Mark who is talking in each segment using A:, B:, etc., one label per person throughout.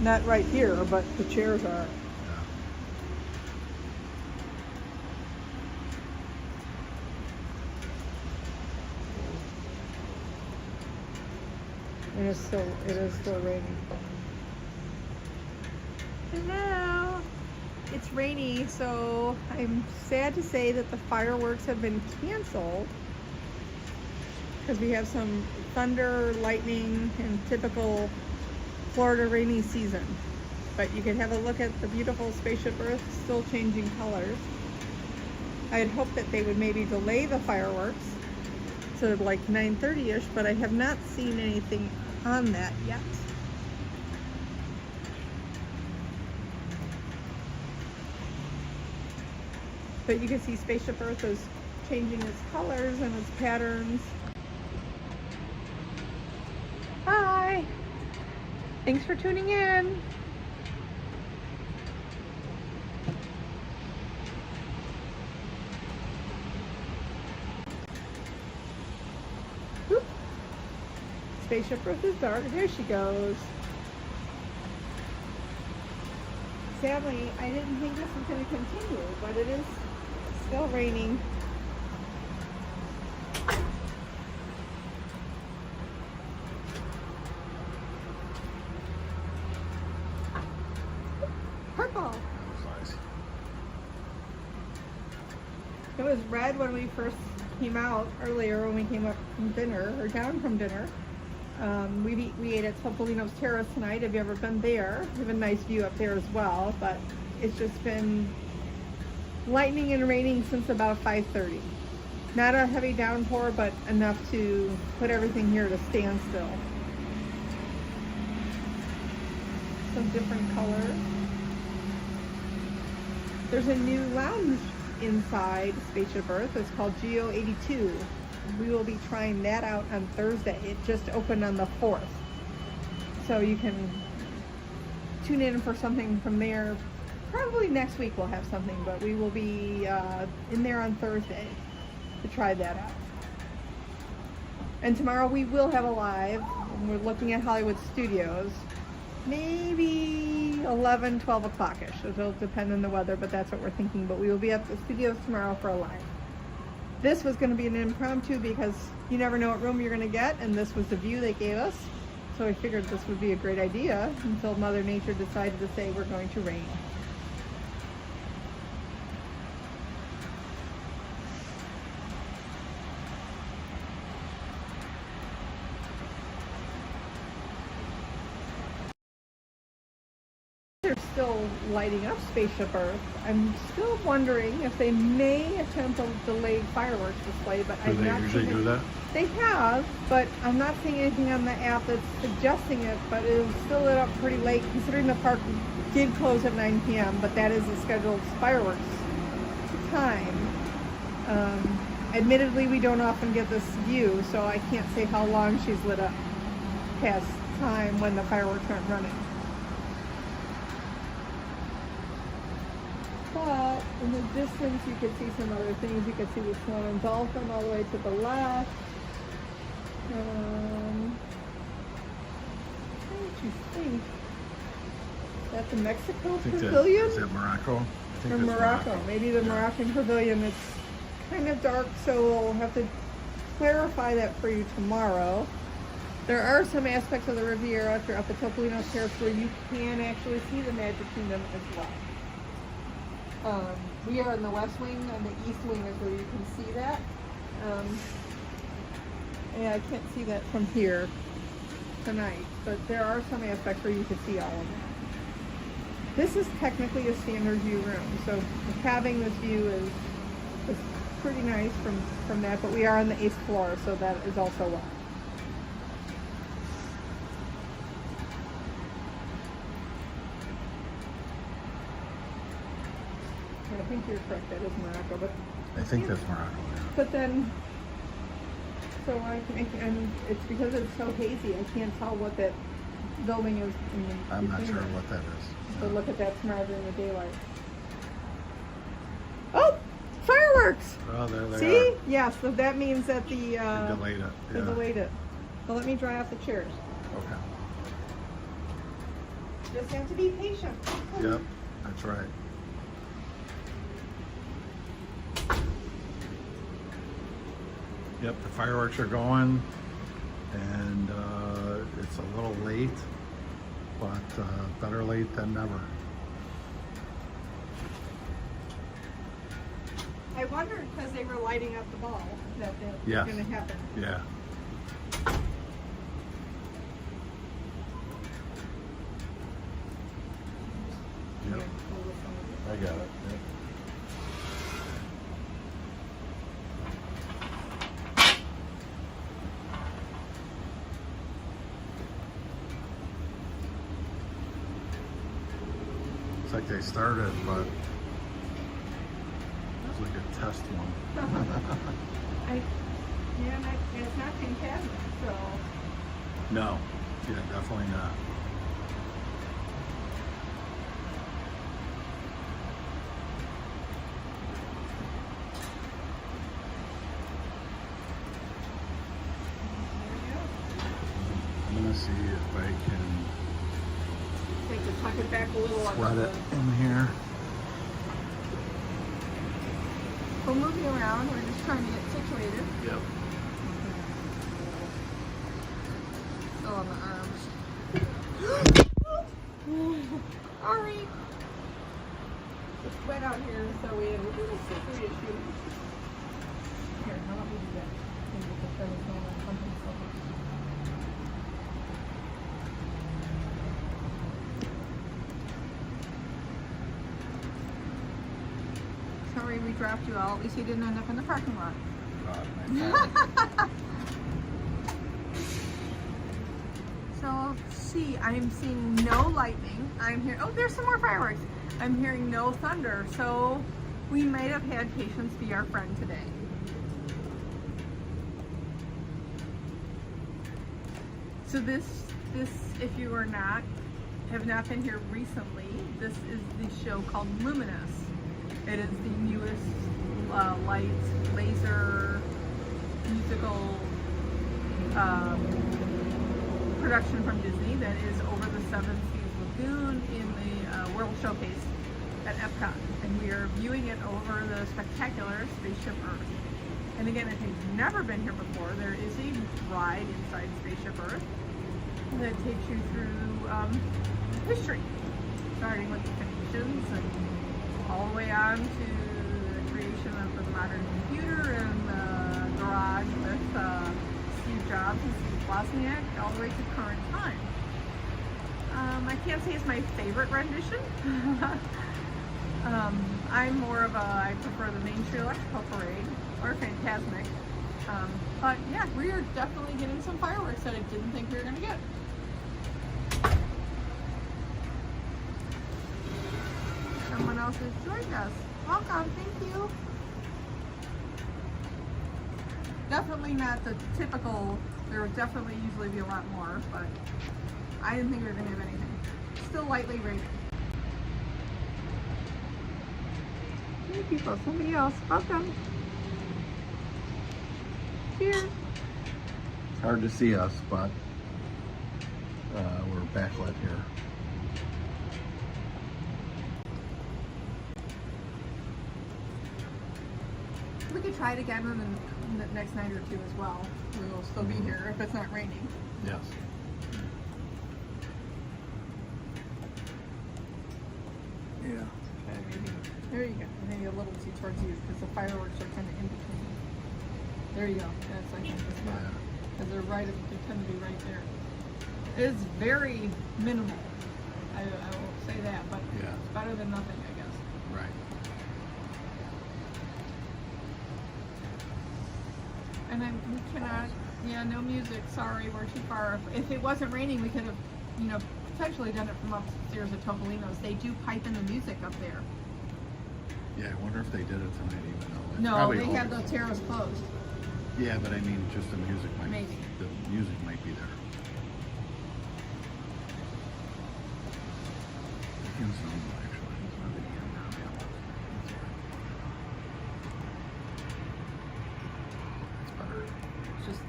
A: Not right here, but the chairs are. And it is still raining. Hello. It's rainy, so I'm sad to say that the fireworks have been canceled because we have some thunder, lightning, and typical Florida rainy season. But you can have a look at the beautiful Spaceship Earth still changing colors. I had hoped that they would maybe delay the fireworks to like 9:30ish, but I have not seen anything on that yet. But you can see Spaceship Earth is changing its colors and its patterns. Hi! Thanks for tuning in. Whoop. Spaceship Earth is dark. There she goes. Sadly, I didn't think this was going to continue, but it is still raining. Purple. It was red when we first came out earlier, when we came up from dinner, or down from dinner. We ate at Topolino's Terrace tonight. Have you ever been there? We have a nice view up there as well, but it's just been lightning and raining since about 5:30. Not a heavy downpour, but enough to put everything here to stand still. Some different colors. There's a new lounge inside Spaceship Earth. It's called Geo 82. We will be trying that out on Thursday. It just opened on the 4th. So you can tune in for something from there. Probably next week we'll have something, but we will be in there on Thursday to try that out. And tomorrow we will have a live. And we're looking at Hollywood Studios. Maybe 11, 12 o'clock-ish. It'll depend on the weather, but that's what we're thinking. But we will be at the studios tomorrow for a live. This was going to be an impromptu because you never know what room you're going to get, and this was the view they gave us. So I figured this would be a great idea until Mother Nature decided to say we're going to rain. They're still lighting up Spaceship Earth. I'm still wondering if they may attempt a delayed fireworks display, but
B: Do they usually do that?
A: They have, but I'm not seeing anything on the app that's suggesting it, but it was still lit up pretty late considering the park did close at 9 p.m., but that is the scheduled fireworks time. Admittedly, we don't often get this view, so I can't say how long she's lit up past time when the fireworks aren't running. But in the distance, you could see some other things. You could see the Swan Dolphin all the way to the left. What did you think? Is that the Mexico Pavilion?
B: Is that Morocco? I think
A: Or
B: that's
A: Morocco. Maybe the Moroccan Pavilion. It's kind of dark, so we'll have to clarify that for you tomorrow. There are some aspects of the Riviera, if you're up at Topolino's Terrace, where you can actually see the Magic Kingdom as well. We are in the West Wing, and the East Wing is where you can see that. Yeah, I can't see that from here tonight, but there are some aspects where you can see all of that. This is technically a standard view room, so having this view is pretty nice from that, but we are on the 8th floor, so that is also well. I think you're correct, that is Morocco, but
B: I think that's Morocco, yeah.
A: But then, so and it's because it's so hazy, I can't tell what that building is.
B: I'm not sure what that is.
A: So look at that tomorrow during the daylight. Oh, fireworks!
B: Oh, there they
A: See?
B: are.
A: Yeah, so that means that
B: They delayed it.
A: they
B: Yeah.
A: delayed it. Well, let me dry off the chairs.
B: Okay.
A: just have to be patient.
B: Yep, that's right. Yep, the fireworks are going, and it's a little late, but better late than never.
A: I wondered because they were lighting up the ball that was
B: Yes.
A: going to happen.
B: Yeah. Yep. I got it. Yep. It's like they started, but it's like a test one.
A: It's not fantastic, so.
B: No, yeah, definitely not. I'm gonna see if I can
A: Take the tuck it back a little.
B: thread it in here.
A: We're moving around. We're just trying to get situated.
B: Yep.
A: Still on the arms. Sorry. It's wet out here, so we have a little slippery issue. Here, now let me do that. Maybe the thread is going on something silver. Sorry we dropped you out. At least you didn't end up in the parking lot. So, see, I'm seeing no lightning. I'm here. Oh, there's some more fireworks. I'm hearing no thunder. So, we might have had patience be our friend today. So this, if you have not been here recently, this is the show called Luminous. It is the newest light laser musical production from Disney that is over the Seven Seas Lagoon in the World Showcase at Epcot. And we are viewing it over the spectacular Spaceship Earth. And again, if you've never been here before, there is a ride inside Spaceship Earth that takes you through history, starting with the Phoenicians and all the way on to the creation of the modern computer and the garage with Steve Jobs and Steve Wozniak, all the way to current time. I can't say it's my favorite rendition. I'm more of I prefer the Main Street Electrical Parade or Fantasmic. But yeah, we are definitely getting some fireworks that I didn't think we were going to get. Someone else has joined us. Welcome, thank you. Definitely not the typical, there would definitely usually be a lot more, but I didn't think we were going to have anything. Still lightly rated. Hey people, somebody else, welcome. Cheers.
B: It's hard to see us, but we're backlit here.
A: We could try it again on the next night or two as well. We will still be here if it's not raining.
B: Yes. Yeah.
A: Okay, maybe. There you go. Maybe a little too towards you because the fireworks are kind of in between. There you go. That's I think that's better.
B: Yeah.
A: Because they're right. They tend to be right there. It is very minimal. I will say that, but
B: Yeah.
A: it's better than nothing, I guess.
B: Right.
A: And we cannot. Yeah, no music. Sorry, we're too far. If it wasn't raining, we could have, potentially done it from upstairs at Topolino's. They do pipe in the music up there.
B: Yeah, I wonder if they did it tonight even though. It's
A: No,
B: probably
A: they had
B: over.
A: the terrace closed.
B: Yeah, but I mean, just the music might.
A: Maybe.
B: The music might be there. I can zoom actually. It's better.
A: It's just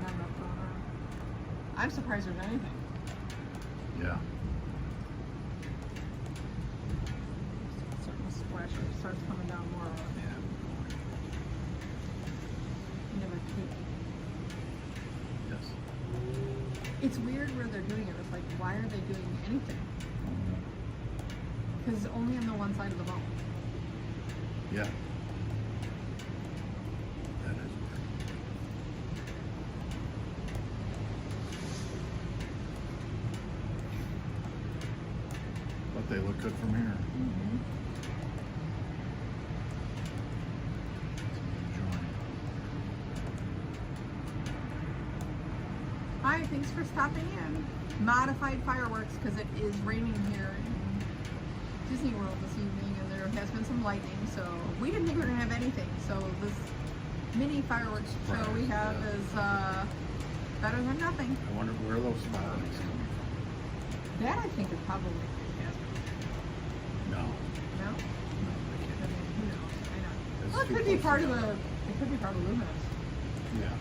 A: not enough going on. I'm surprised there's anything.
B: Yeah.
A: It's weird where they're doing it. It's like, why are they doing anything? Because it's only on the one side of the boat.
B: Yeah. That is weird. But they look good from here.
A: Mm-hmm. Hi, thanks for stopping in. Modified fireworks because it is raining here in Disney World this evening, and there has been some lightning, so we didn't think we were going to have anything. So this mini fireworks show we have is better than nothing.
B: I wonder where those fireworks coming from.
A: That I think is probably fantastic.
B: No.
A: No?
B: No, they
A: I
B: can't.
A: mean, who knows? I know.
B: It's
A: Well, it
B: too
A: could be
B: close
A: part of
B: together.
A: it could be part of Luminous.
B: Yeah.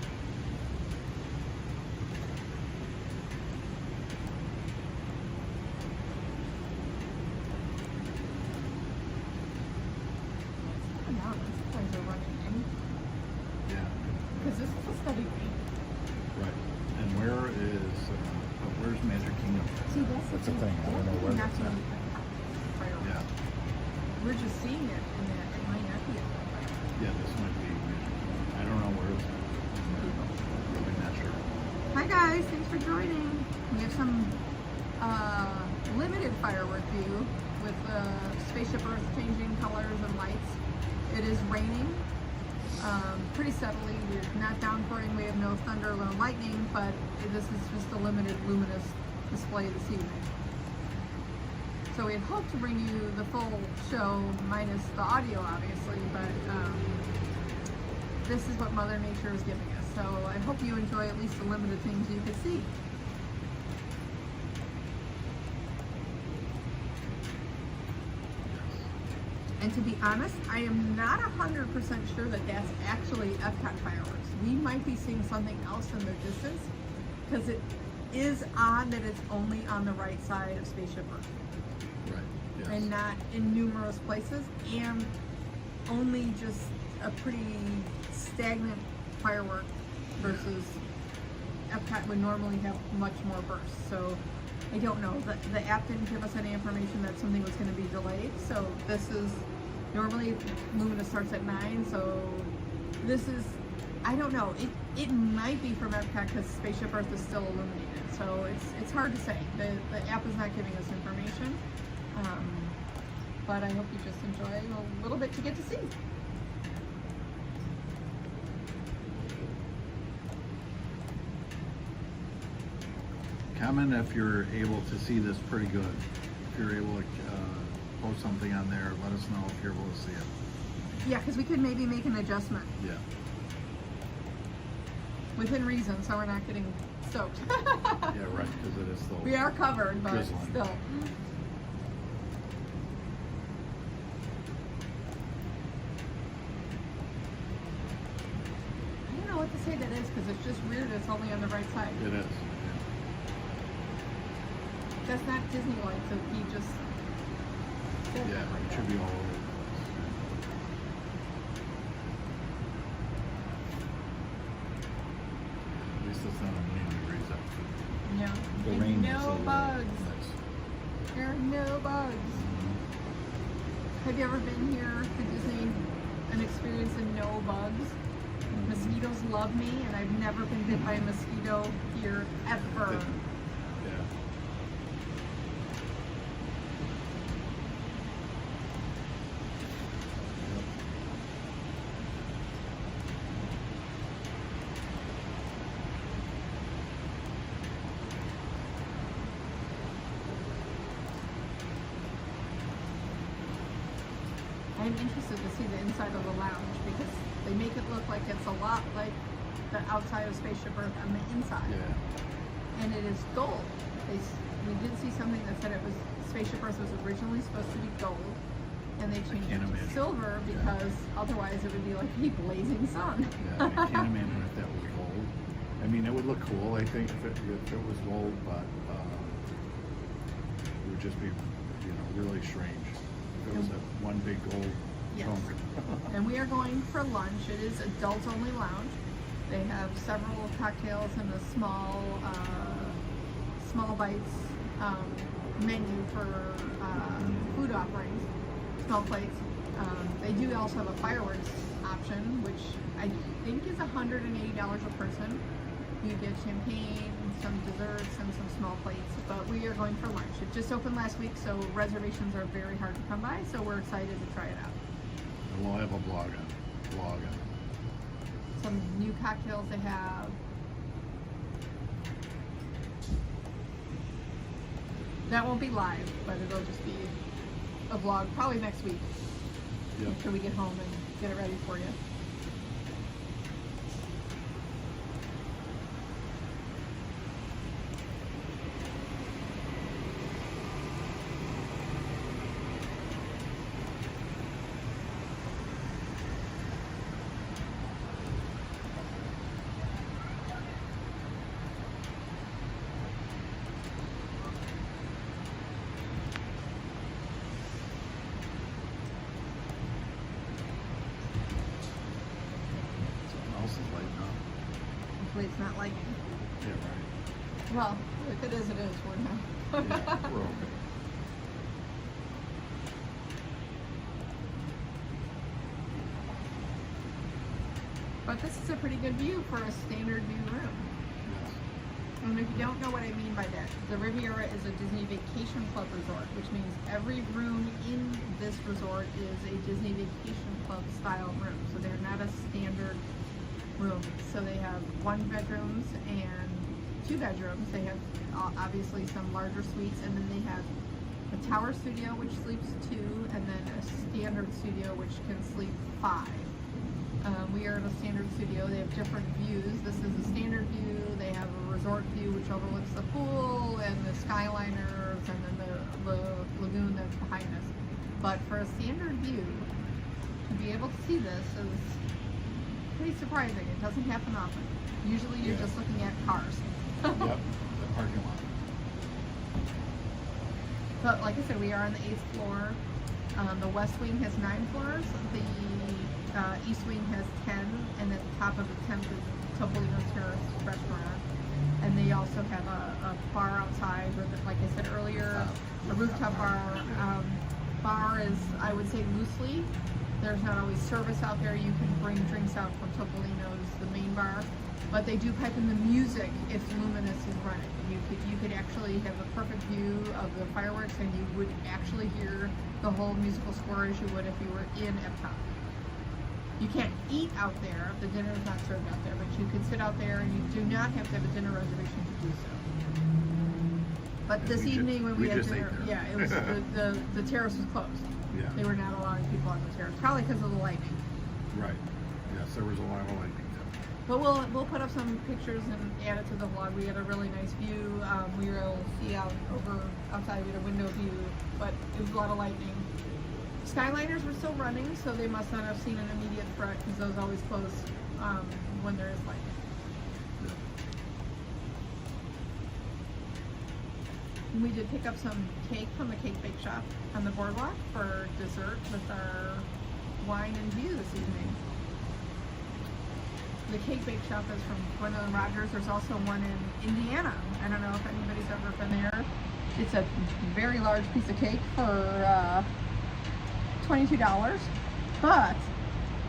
A: Now these guys are running anything.
B: Yeah.
A: Because this is a steady rain.
B: Right. And where's Magic Kingdom?
A: See, that's
B: the thing. I don't know where
A: not
B: that's at.
A: fireworks.
B: Yeah.
A: We're just seeing it, and that it might not be a fireworks.
B: Yeah, this might be Magic Kingdom. I don't know where it's at. Really not sure.
A: Hi guys, thanks for joining. We have some limited firework view with Spaceship Earth changing colors and lights. It is raining pretty steadily. We're not downpouring. We have no thunder, no lightning, but this is just a limited luminous display this evening. So we had hoped to bring you the full show minus the audio, obviously, but this is what Mother Nature is giving us. So I hope you enjoy at least the limited things you could see. And to be honest, I am not 100% sure that that's actually Epcot fireworks. We might be seeing something else in the distance, because it is odd that it's only on the right side of Spaceship Earth.
B: Right. Yes.
A: And not in numerous places, and only just a pretty stagnant firework versus Epcot would normally have much more bursts. So I don't know. The app didn't give us any information that something was going to be delayed. So this is normally Lumina starts at 9. So this is, I don't know. It might be from Epcot because Spaceship Earth is still illuminated. So it's hard to say. The app is not giving us information. But I hope you just enjoy a little bit to get to see.
B: Comment if you're able to see this pretty good. If you're able to post something on there, let us know if you're able to see it.
A: Yeah, because we could maybe make an adjustment
B: Yeah.
A: within reason, so we're not getting soaked.
B: Yeah, right, because it is still.
A: We are covered, but
B: drizzling.
A: still. I don't know what to say that is, because it's just weird it's only on the right side.
B: It is.
A: That's not Disney lights, so he just said
B: Yeah,
A: that like
B: it
A: that.
B: should be all over. At least it's not a million degrees out.
A: No.
B: The
A: And
B: rain is
A: no
B: a little
A: bugs.
B: nice.
A: There are no bugs. Have you ever been here to Disney and experienced no bugs? Mosquitoes love me, and I've never been bit by a mosquito here ever.
B: Yeah.
A: I'm interested to see the inside of the lounge because they make it look like it's a lot like the outside of Spaceship Earth on the inside.
B: Yeah.
A: And it is gold. We did see something that said it was Spaceship Earth was originally supposed to be gold, and they changed it
B: can't
A: to
B: imagine.
A: silver because otherwise it would be like a blazing sun.
B: Yeah, I can't imagine if that was gold. I mean, it would look cool, I think, if it was gold, but it would just be, really strange. If it was a one big gold
A: Yes.
B: chunk.
A: And we are going for lunch. It is adults only lounge. They have several cocktails and a small small bites menu for food offerings, small plates. They do also have a fireworks option, which I think is $180 a person. You get champagne, some desserts, and some small plates. But we are going for lunch. It just opened last week, so reservations are very hard to come by. So we're excited to try it out.
B: And we'll have a blog on it.
A: Some new cocktails they have. That won't be live, but it'll just be a vlog probably next week.
B: Yep.
A: After we get home and get it ready for you. Hopefully it's not lightning.
B: Yeah, right.
A: Well, if it is, it is. We're not.
B: Yeah, we're okay.
A: But this is a pretty good view for a standard view room.
B: Yes.
A: And if you don't know what I mean by that, the Riviera is a Disney Vacation Club resort, which means every room in this resort is a Disney Vacation Club style room. So they're not a standard room. So they have 1 bedrooms and 2 bedrooms. They have obviously some larger suites, and then they have a tower studio which sleeps 2, and then a standard studio which can sleep 5. We are in a standard studio. They have different views. This is a standard view. They have a resort view which overlooks the pool and the skyliners, and then the lagoon that's behind us. But for a standard view, to be able to see this is pretty surprising. It doesn't happen often. Usually you're just looking at cars.
B: Yep, the parking lot.
A: But like I said, we are on the 8th floor. The west wing has 9 floors. The east wing has 10, and at the top of the 10th is Topolino's Terrace restaurant. And they also have a bar outside, or like I said earlier, a rooftop bar. Bar is, I would say, loosely. There's not always service out there. You can bring drinks out from Topolino's, the main bar. But they do pipe in the music if Luminous is running. You could actually have a perfect view of the fireworks, and you would actually hear the whole musical score as you would if you were in Epcot. You can't eat out there. The dinner is not served out there, but you can sit out there, and you do not have to have a dinner reservation to do so. But this evening when we had dinner, yeah, it was the terrace was closed.
B: Yeah.
A: They were not allowing people on the terrace, probably because of the lightning.
B: Right. Yes, there was a lot of lightning too.
A: But we'll put up some pictures and add it to the vlog. We had a really nice view. We were able to see outside. We had a window view, but it was a lot of lightning. Skyliners were still running, so they must not have seen an immediate threat, because those always close when there is lightning. We did pick up some cake from the cake bake shop on the boardwalk for dessert with our wine and view this evening. The cake bake shop is from Gwendolyn Rogers. There's also one in Indiana. I don't know if anybody's ever been there. It's a very large piece of cake for $22, but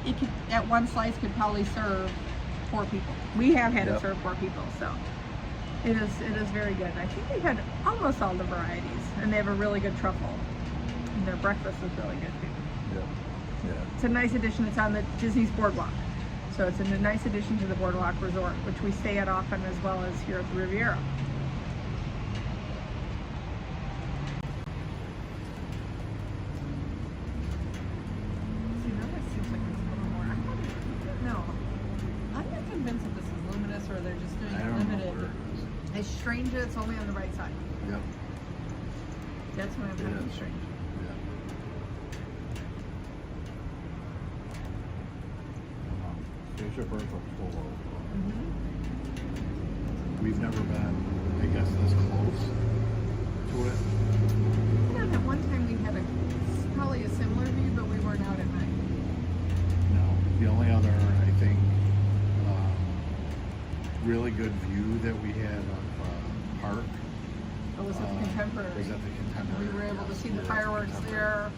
A: it could, at one slice, could probably serve 4 people. We have had it serve 4 people, so it is very good. I think they've had almost all the varieties, and they have a really good truffle. And their breakfast is really good too.
B: Yeah.
A: It's a nice addition. It's on the Disney's Boardwalk, so it's a nice addition to the Boardwalk Resort, which we stay at often, as well as here at the Riviera. Or they're just doing a limited. It's strange that it's only on the right side.
B: Yep.
A: That's when I'm finding it strange.
B: Yeah. Spaceship Earth was full of. We've never been, I guess, this close to it.
A: Yeah, that one time we had probably a similar view, but we weren't out at night.
B: No, the only other, I think, really good view that we had of park
A: It was at the Contemporary.
B: Was at the Contemporary.
A: We were able to see the
B: Yeah,
A: fireworks
B: Contemporary.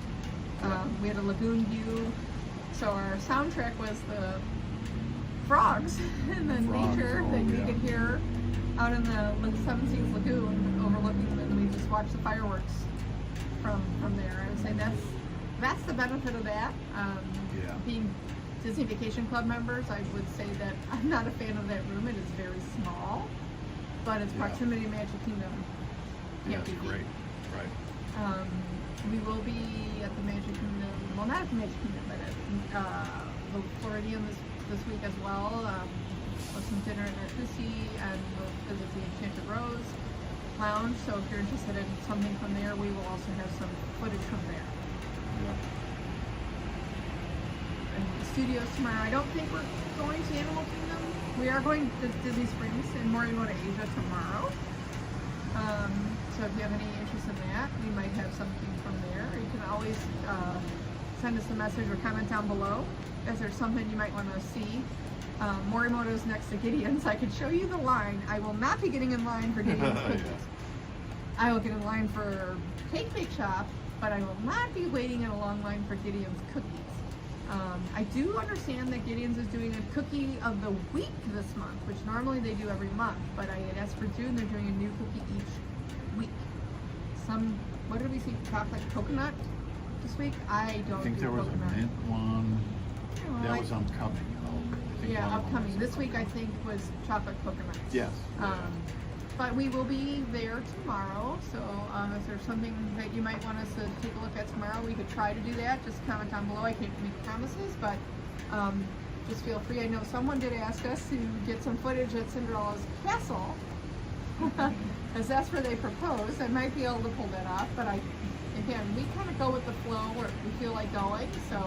A: there. We had a lagoon view. So our soundtrack was the frogs and the
B: Frogs,
A: nature
B: oh,
A: that you
B: yeah.
A: could hear out in the Seven Seas Lagoon overlooking, and then we just watched the fireworks from there. I would say that's the benefit of that.
B: Yeah.
A: Being Disney Vacation Club members, I would say that I'm not a fan of that room. It is very small, but its
B: Yeah.
A: proximity to Magic Kingdom
B: Yeah,
A: can't
B: it's
A: be beat.
B: great. Right.
A: We will be at the Magic Kingdom, well, not at the Magic Kingdom, but at the Floridian this week as well. With some dinner at Lucy, and we'll visit the Enchanted Rose Lounge. So if you're interested in something from there, we will also have some footage from there.
B: Yeah.
A: And the studios tomorrow. I don't think we're going to Animal Kingdom. We are going to Disney Springs and Morimoto Asia tomorrow. So if you have any interest in that, we might have something from there. You can always send us a message or comment down below if there's something you might want to see. Morimoto's next to Gideon's. I could show you the line. I will not be getting in line for Gideon's cookies. I will get in line for Cake Bake Shop, but I will not be waiting in a long line for Gideon's cookies. I do understand that Gideon's is doing a cookie of the week this month, which normally they do every month, but I had asked for June, they're doing a new cookie each week. What did we see? Chocolate coconut this week? I don't
B: I think
A: do
B: there was
A: coconut.
B: a mint one.
A: Well,
B: That was upcoming. I think
A: yeah,
B: one of them
A: upcoming.
B: was
A: This week I think was chocolate coconut.
B: Yes.
A: But we will be there tomorrow, so if there's something that you might want us to take a look at tomorrow, we could try to do that. Just comment down below. I can't make promises, but just feel free. I know someone did ask us to get some footage at Cinderella's castle, because that's where they proposed. I might be able to pull that off, but again, we kind of go with the flow where we feel like going, so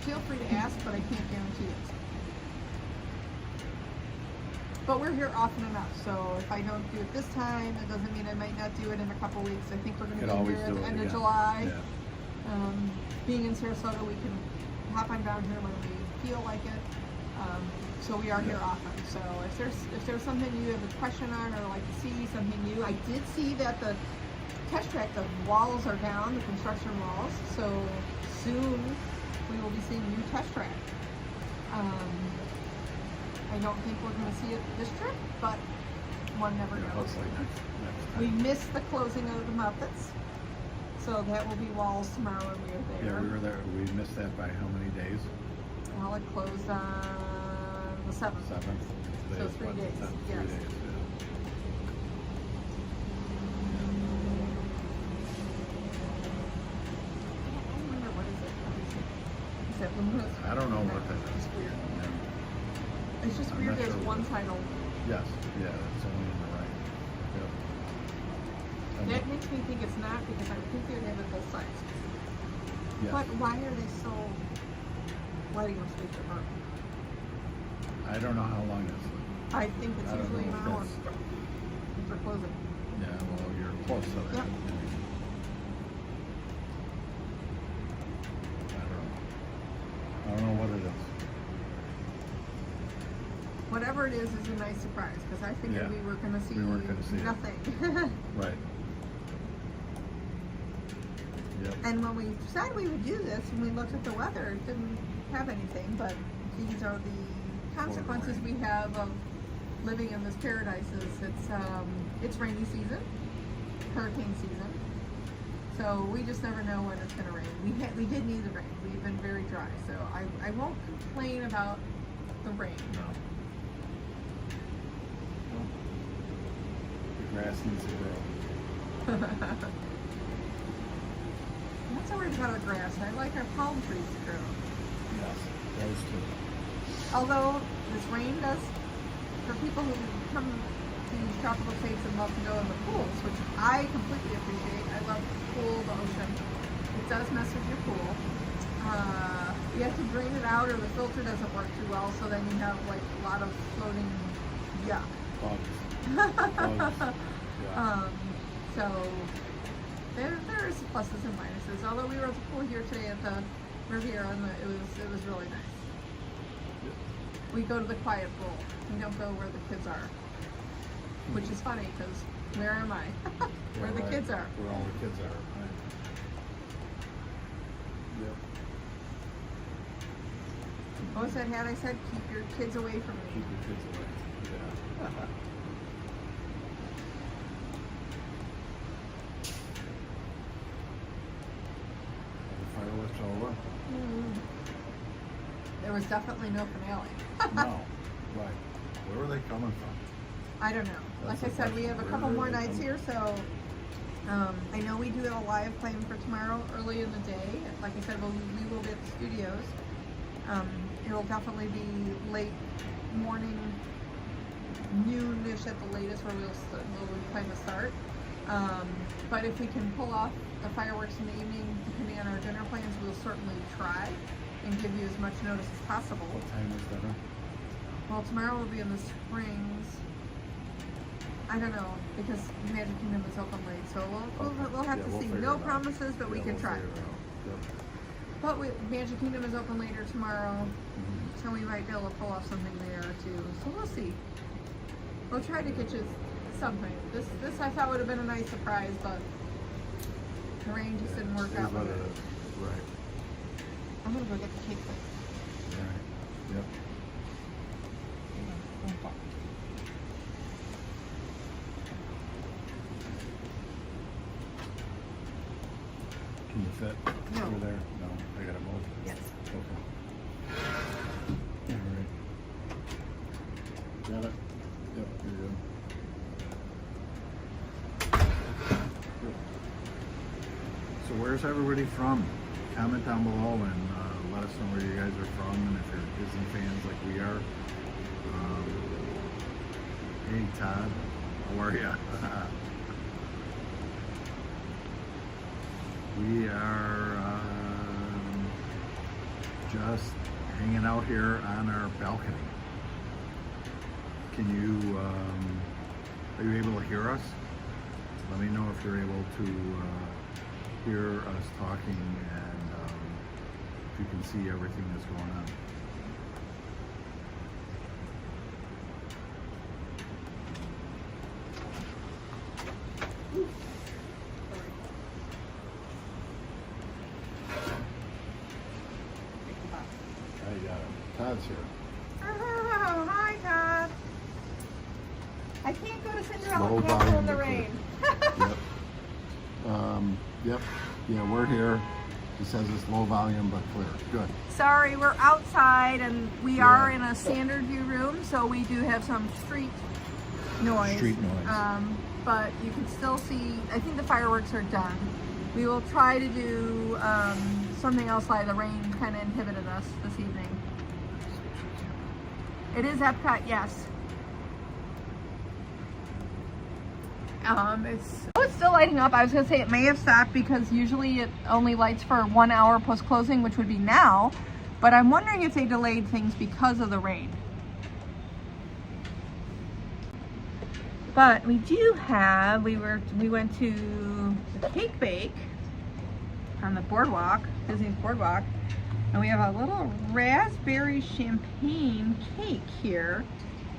A: feel free to ask, but I can't guarantee it. But we're here often enough, so if I don't do it this time, it doesn't mean I might not do it in a couple weeks. I think we're going to
B: Could
A: be
B: always
A: here at
B: do
A: the
B: it
A: end of
B: again.
A: July.
B: Yeah.
A: Being in Sarasota, we can hop on down here when we feel like it. So we are here often. So if there's something you have a question on or like to see something new, I did see that the test track, the walls are down, the construction walls. So soon we will be seeing new test track. I don't think we're going to see it this trip, but one never
B: Yeah,
A: knows.
B: hopefully next
A: We
B: time.
A: missed the closing of the Muppets, so that will be walls tomorrow when we are there.
B: Yeah, we were there. We missed that by how many days?
A: Well, it closed on the 7th.
B: 7th. Today
A: So
B: is
A: 3
B: what, the
A: days,
B: 10th? 3
A: yes.
B: days,
A: I don't remember what is it. Is that luminous?
B: I don't know what that is.
A: It's weird.
B: Yeah.
A: It's just
B: I'm
A: weird
B: not
A: there's
B: sure
A: one
B: what-
A: side open.
B: Yes, yeah, it's only on the right. Yep.
A: That makes me think it's not because I think they have it both sides.
B: Yes.
A: But why are they so lighting those streets are burning?
B: I don't know how long it's.
A: I think it's
B: I don't
A: usually an
B: know if
A: hour.
B: that's-
A: If they're closing.
B: Yeah, well, you're close to that.
A: Yep.
B: I don't know what it is.
A: Whatever it is a nice surprise because I figured
B: Yeah.
A: we were going to see,
B: We weren't gonna see it.
A: nothing.
B: Right. Yep.
A: And when we decided we would do this, when we looked at the weather, it didn't have anything, but these are the consequences we have of living in this paradise. It's rainy season, hurricane season, so we just never know when it's going to rain. We did need the rain. We've been very dry, so I won't complain about the rain.
B: No. The grass needs to grow.
A: I'm not so worried about our grass. I like our palm trees to grow.
B: Yes, those two.
A: Although this rain does, for people who come to these tropical states and love to go in the pools, which I completely appreciate. I love the pool, the ocean. It does mess with your pool. You have to drain it out or the filter doesn't work too well, so then you have like a lot of floating yuck.
B: Bugs. Yeah.
A: So there is pluses and minuses. Although we were at the pool here today at the Riviera, and it was really nice. We go to the quiet pool. We don't go where the kids are, which is funny because Where am I? Where the kids are.
B: Where all the kids are. Right. Yep.
A: What was that hat I said? Keep your kids away from me.
B: Keep your kids away. Yeah. The fireworks over?
A: There was definitely no finale.
B: No. Right. Where were they coming from?
A: I don't know.
B: That's
A: Like I
B: the
A: said, we
B: question.
A: have a
B: Where
A: couple
B: are
A: more
B: they
A: nights
B: coming
A: here, so I know we do have a live planned for tomorrow early in the day. Like I said, we will be at the studios. It'll definitely be late morning, noonish at the latest where we'll plan to start. But if we can pull off the fireworks in the evening, depending on our dinner plans, we'll certainly try and give you as much notice as possible.
B: What time is dinner?
A: Well, tomorrow we'll be in the Springs. I don't know, because Magic Kingdom is open late, so we'll have to see. No promises, but we can try.
B: Yep.
A: But Magic Kingdom is open later tomorrow, so we might be able to pull off something there too. So we'll see. We'll try to get you something. This I thought would have been a nice surprise, but the rain just didn't work out.
B: What it is. Right.
A: I'm gonna go get the cake thing.
B: Right. Yep. Can you fit
A: No.
B: over there? No, I gotta move.
A: Yes.
B: Okay. All right. Got it? Yep, you're good. Good. So where's everybody from? Comment down below and let us know where you guys are from and if you're Disney fans like we are. Hey Todd, how are ya? We are just hanging out here on our balcony. Can you, are you able to hear us? Let me know if you're able to hear us talking and if you can see everything that's going on. I got him. Todd's here.
A: Oh, hi Todd. I can't go to Cinderella
B: Low
A: Castle
B: volume
A: in the
B: to
A: rain.
B: Yep. Yep. Yeah, we're here. It says it's low volume but clear. Good.
A: Sorry, we're outside and we are
B: Yeah.
A: in a standard view room, so we do have some street noise.
B: Street noise.
A: But you can still see, I think the fireworks are done. We will try to do something else live. The rain kind of inhibited us this evening. It is Epcot, yes. It's still lighting up. I was gonna say it may have stopped because usually it only lights for 1 hour post closing, which would be now. But I'm wondering if they delayed things because of the rain. But we do have, we went to the Cake Bake on the boardwalk, Disney's boardwalk, and we have a little raspberry champagne cake here.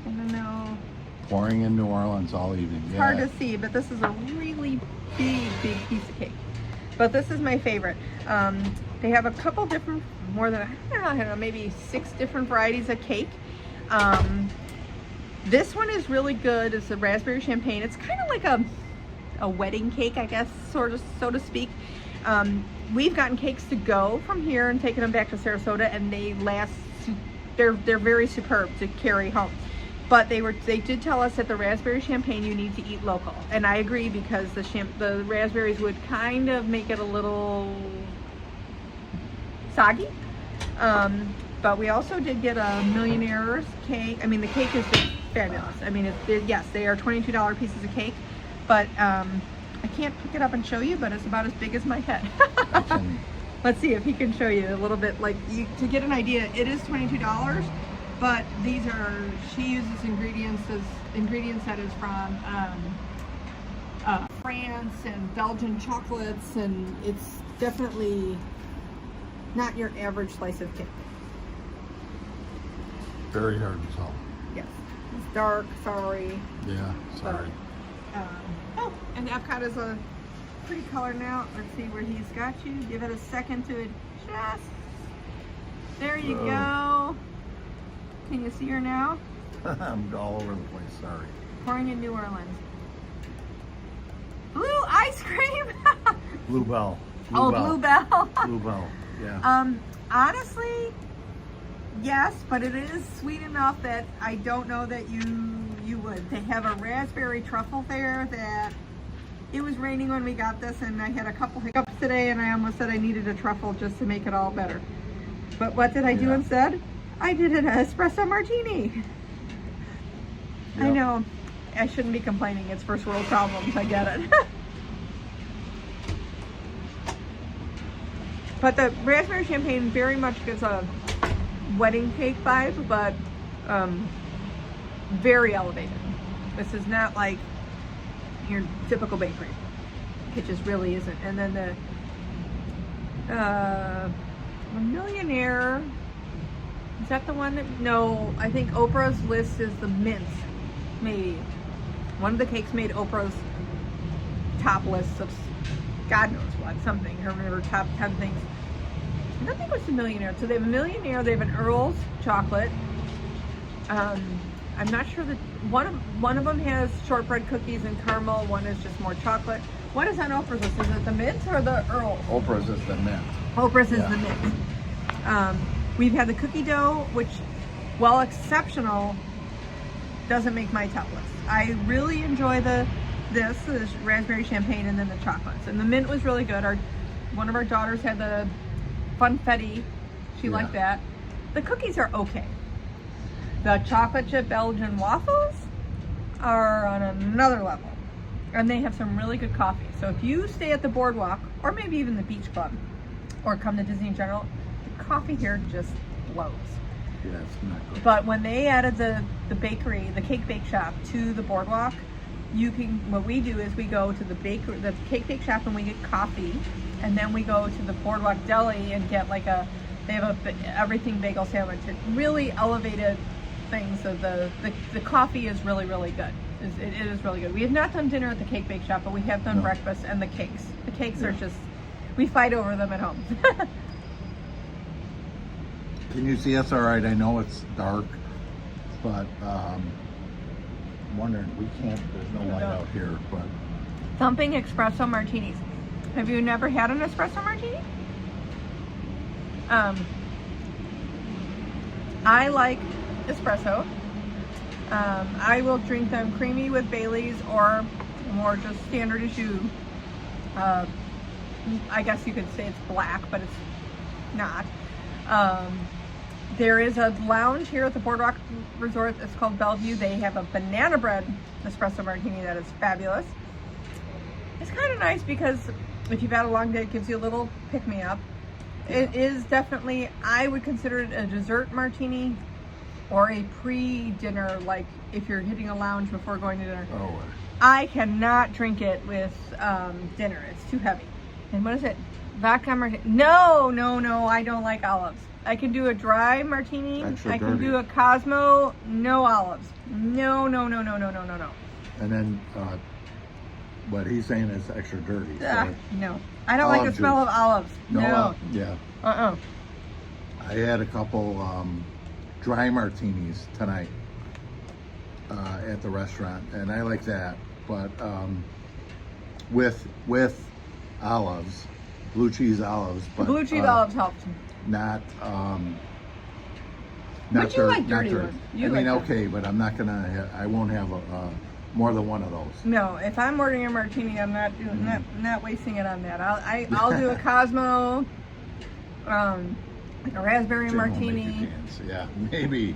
A: I don't know.
B: Pouring in New Orleans all evening.
A: It's hard to see, but this is a really big piece of cake. But this is my favorite. They have a couple different, more than, I don't know, maybe 6 different varieties of cake. This one is really good. It's a raspberry champagne. It's kind of like a wedding cake, I guess, sort of, so to speak. We've gotten cakes to go from here and taken them back to Sarasota, and they last. They're very superb to carry home. But they did tell us that the raspberry champagne you need to eat local, and I agree because the raspberries would kind of make it a little soggy. But we also did get a Millionaire's cake. I mean, the cake is just fabulous. I mean, yes, they are $22 pieces of cake, but I can't pick it up and show you, but it's about as big as my head. Let's see if he can show you a little bit. Like, to get an idea, it is $22, but these are, she uses ingredients that is from France and Belgian chocolates, and it's definitely not your average slice of cake.
B: Very hard to tell.
A: Yes, it's dark, sorry.
B: Yeah, sorry.
A: Oh, and Epcot is a pretty color now. Let's see where he's got you. Give it a second to adjust. There you go. Can you see her now?
B: I'm all over the place, sorry.
A: Pouring in New Orleans. Blue ice cream.
B: Bluebell.
A: Bluebell.
B: Bluebell, yeah.
A: Honestly, yes, but it is sweet enough that I don't know that you would. They have a raspberry truffle there that it was raining when we got this, and I had a couple hiccups today, and I almost said I needed a truffle just to make it all better. But what did I do instead? I did an espresso martini.
B: Yep.
A: I know. I shouldn't be complaining. It's first world problems. I get it. But the raspberry champagne very much gives a wedding cake vibe, but very elevated. This is not like your typical bakery. It just really isn't. And then the Millionaire, is that the one that, no, I think Oprah's list is the mint, maybe. One of the cakes made Oprah's top list of God knows what, something, her top 10 things. I don't think it was the Millionaire. So they have a Millionaire, they have an Earl's chocolate. I'm not sure that one of them has shortbread cookies and caramel, one is just more chocolate. What is on Oprah's list? Is it the mint or the Earl's?
B: Oprah's is the mint.
A: Oprah's is the mint. We've had the cookie dough, which, while exceptional, doesn't make my top list. I really enjoy this raspberry champagne and then the chocolates. And the mint was really good. One of our daughters had the funfetti. She liked that. The cookies are okay. The chocolate chip Belgian waffles are on another level. And they have some really good coffee. So if you stay at the boardwalk, or maybe even the beach club, or come to Disney in general, the coffee here just blows.
B: Yeah, it's not good.
A: But when they added the bakery, the cake bake shop to the boardwalk, what we do is we go to the cake bake shop and we get coffee, and then we go to the boardwalk deli and get they have everything bagel sandwich. It really elevated things. So the coffee is really, really good. It is really good. We have not done dinner at the cake bake shop, but we have done breakfast and the cakes. The cakes are just, we fight over them at home.
B: Can you see us all right? I know it's dark, but I'm wondering, there's no light out here, but.
A: Thumping espresso martinis. Have you never had an espresso martini? I like espresso. I will drink them creamy with Baileys or more just standard as you. I guess you could say it's black, but it's not. There is a lounge here at the Boardwalk Resort. It's called Bellevue. They have a banana bread espresso martini that is fabulous. It's kind of nice because if you've had a long day, it gives you a little pick-me-up. It is definitely, I would consider it a dessert martini or a pre-dinner, like if you're hitting a lounge before going to dinner.
B: Oh.
A: I cannot drink it with dinner. It's too heavy. And what is it? Vodka martini? No, I don't like olives. I can do a dry martini. I can do a Cosmo, no olives. No.
B: And then what he's saying is extra dirty. So
A: No. I don't like the smell of olives. No.
B: Yeah.
A: I
B: had a couple dry martinis tonight at the restaurant, and I like that. But with olives, blue cheese olives. But
A: blue cheese olives helps.
B: Not
A: But you like dirty ones.
B: Okay, but I'm not gonna. I won't have more than one of those.
A: No, if I'm ordering a martini, I'm not doing not wasting it on that. I'll do a Cosmo, a raspberry martini.
B: Yeah, maybe.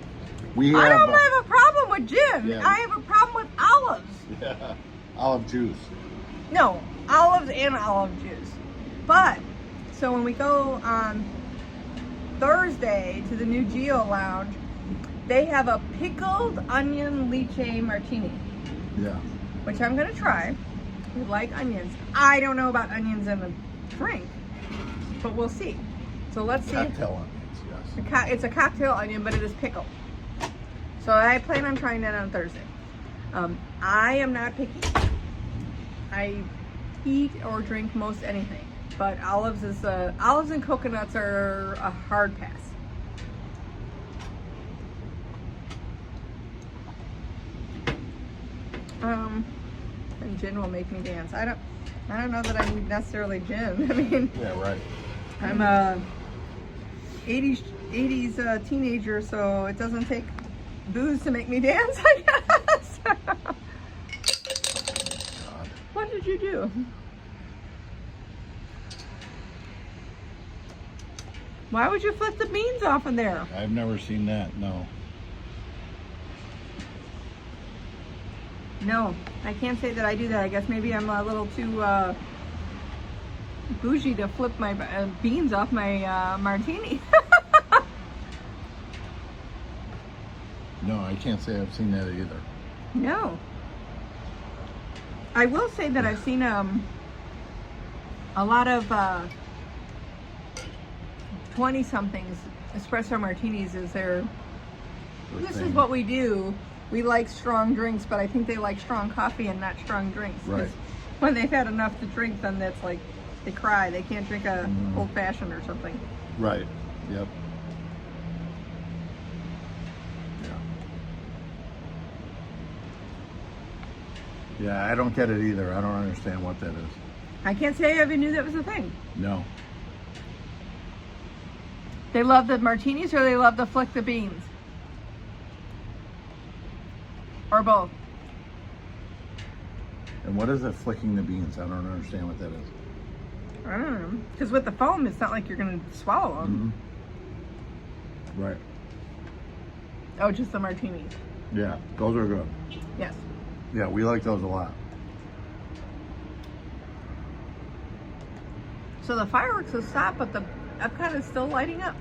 A: I don't have a problem with gin.
B: Yeah.
A: I have a problem with olives.
B: Yeah, olive juice.
A: No, olives and olive juice. But so when we go on Thursday to the new Geo Lounge, they have a pickled onion lychee martini.
B: Yeah.
A: Which I'm gonna try. We like onions. I don't know about onions in the drink, but we'll see. So let's see.
B: Cocktail onions, yes.
A: It's a cocktail onion, but it is pickled. So I plan on trying that on Thursday. I am not picky. I eat or drink most anything, but olives and coconuts are a hard pass. And gin will make me dance. I don't know that I need necessarily gin. I mean,
B: Yeah, right.
A: I'm a 80s teenager, so it doesn't take booze to make me dance, I guess.
B: God.
A: What did you do? Why would you flip the beans off in there?
B: I've never seen that, no.
A: No, I can't say that I do that. I guess maybe I'm a little too bougie to flip my beans off my martini.
B: No, I can't say I've seen that either.
A: No. I will say that I've seen a lot of 20-somethings espresso martinis is their. This is what we do. We like strong drinks, but I think they like strong coffee and not strong drinks. 'Cause
B: Right.
A: when they've had enough to drink, then that's like they cry. They can't drink a old fashioned or something.
B: Right. Yep. Yeah. Yeah, I don't get it either. I don't understand what that is.
A: I can't say I even knew that was a thing.
B: No.
A: They love the martinis or they love to flick the beans? Or both?
B: And what is it flicking the beans? I don't understand what that is.
A: I don't know. Because with the foam, it's not like you're going to swallow them.
B: Mm-hmm. Right.
A: Oh, just the martinis.
B: Yeah, those are good.
A: Yes.
B: Yeah, we like those a lot.
A: So the fireworks have stopped, but the Epcot is still lighting up.